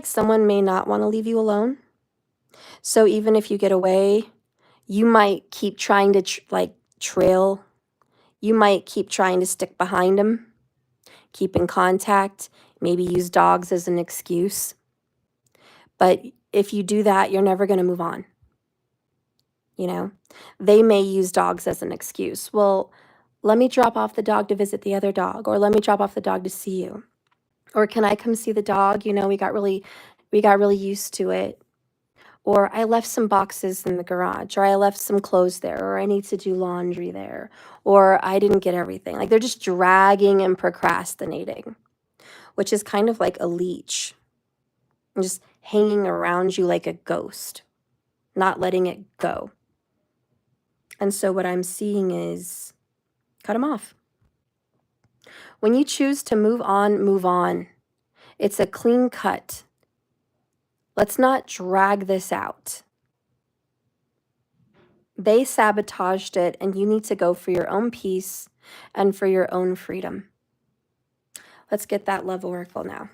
someone may not want to leave you alone. So even if you get away, you might keep trying to trail. You might keep trying to stick behind them, keep in contact, maybe use dogs as an excuse. But if you do that, you're never going to move on. You know, they may use dogs as an excuse. Well, let me drop off the dog to visit the other dog, or let me drop off the dog to see you. Or can I come see the dog? You know, we got really used to it. Or I left some boxes in the garage, or I left some clothes there, or I need to do laundry there, or I didn't get everything. Like they're just dragging and procrastinating, which is kind of like a leech, and just hanging around you like a ghost, not letting it go. And so what I'm seeing is cut them off. When you choose to move on, move on. It's a clean cut. Let's not drag this out. They sabotaged it, and you need to go for your own peace and for your own freedom. Let's get that love oracle now.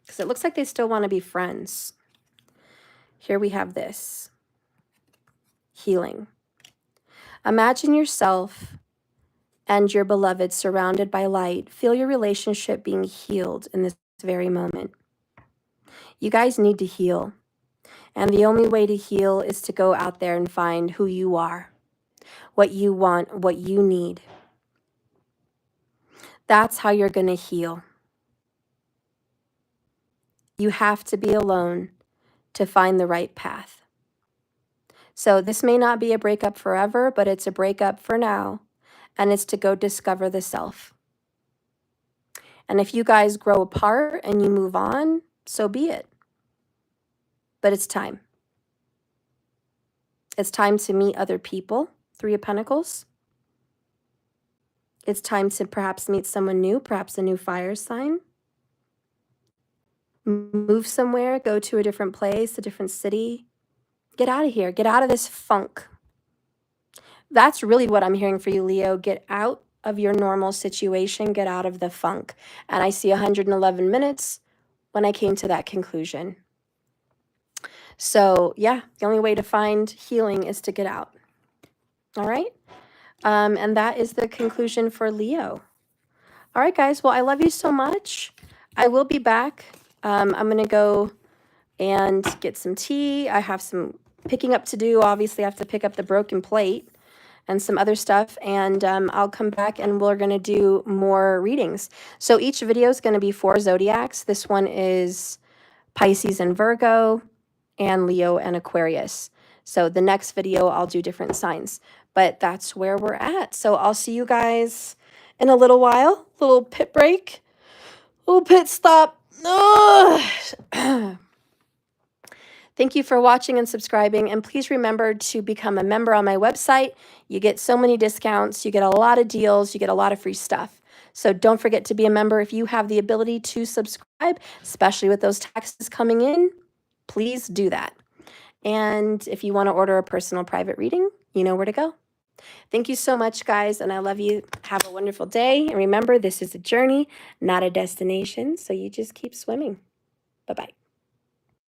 Because it looks like they still want to be friends. Here we have this. Healing. Imagine yourself and your beloved surrounded by light. Feel your relationship being healed in this very moment. You guys need to heal. And the only way to heal is to go out there and find who you are, what you want, what you need. That's how you're going to heal. You have to be alone to find the right path. So this may not be a breakup forever, but it's a breakup for now. And it's to go discover the self. And if you guys grow apart and you move on, so be it. But it's time. It's time to meet other people, Three of Pentacles. It's time to perhaps meet someone new, perhaps a new fire sign. Move somewhere, go to a different place, a different city. Get out of here. Get out of this funk. That's really what I'm hearing for you, Leo. Get out of your normal situation. Get out of the funk. And I see 111 minutes when I came to that conclusion. So yeah, the only way to find healing is to get out. All right. And that is the conclusion for Leo. All right, guys. Well, I love you so much. I will be back. I'm going to go and get some tea. I have some picking up to do. Obviously, I have to pick up the broken plate and some other stuff. And I'll come back and we're going to do more readings. So each video is going to be 4 zodiacs. This one is Pisces and Virgo, and Leo and Aquarius. So the next video, I'll do different signs. But that's where we're at. So I'll see you guys in a little while. Little pit break. Little pit stop. Thank you for watching and subscribing. And please remember to become a member on my website. You get so many discounts. You get a lot of deals. You get a lot of free stuff. So don't forget to be a member if you have the ability to subscribe, especially with those taxes coming in. Please do that. And if you want to order a personal private reading, you know where to go. Thank you so much, guys, and I love you. Have a wonderful day. And remember, this is a journey, not a destination, so you just keep swimming. Bye-bye.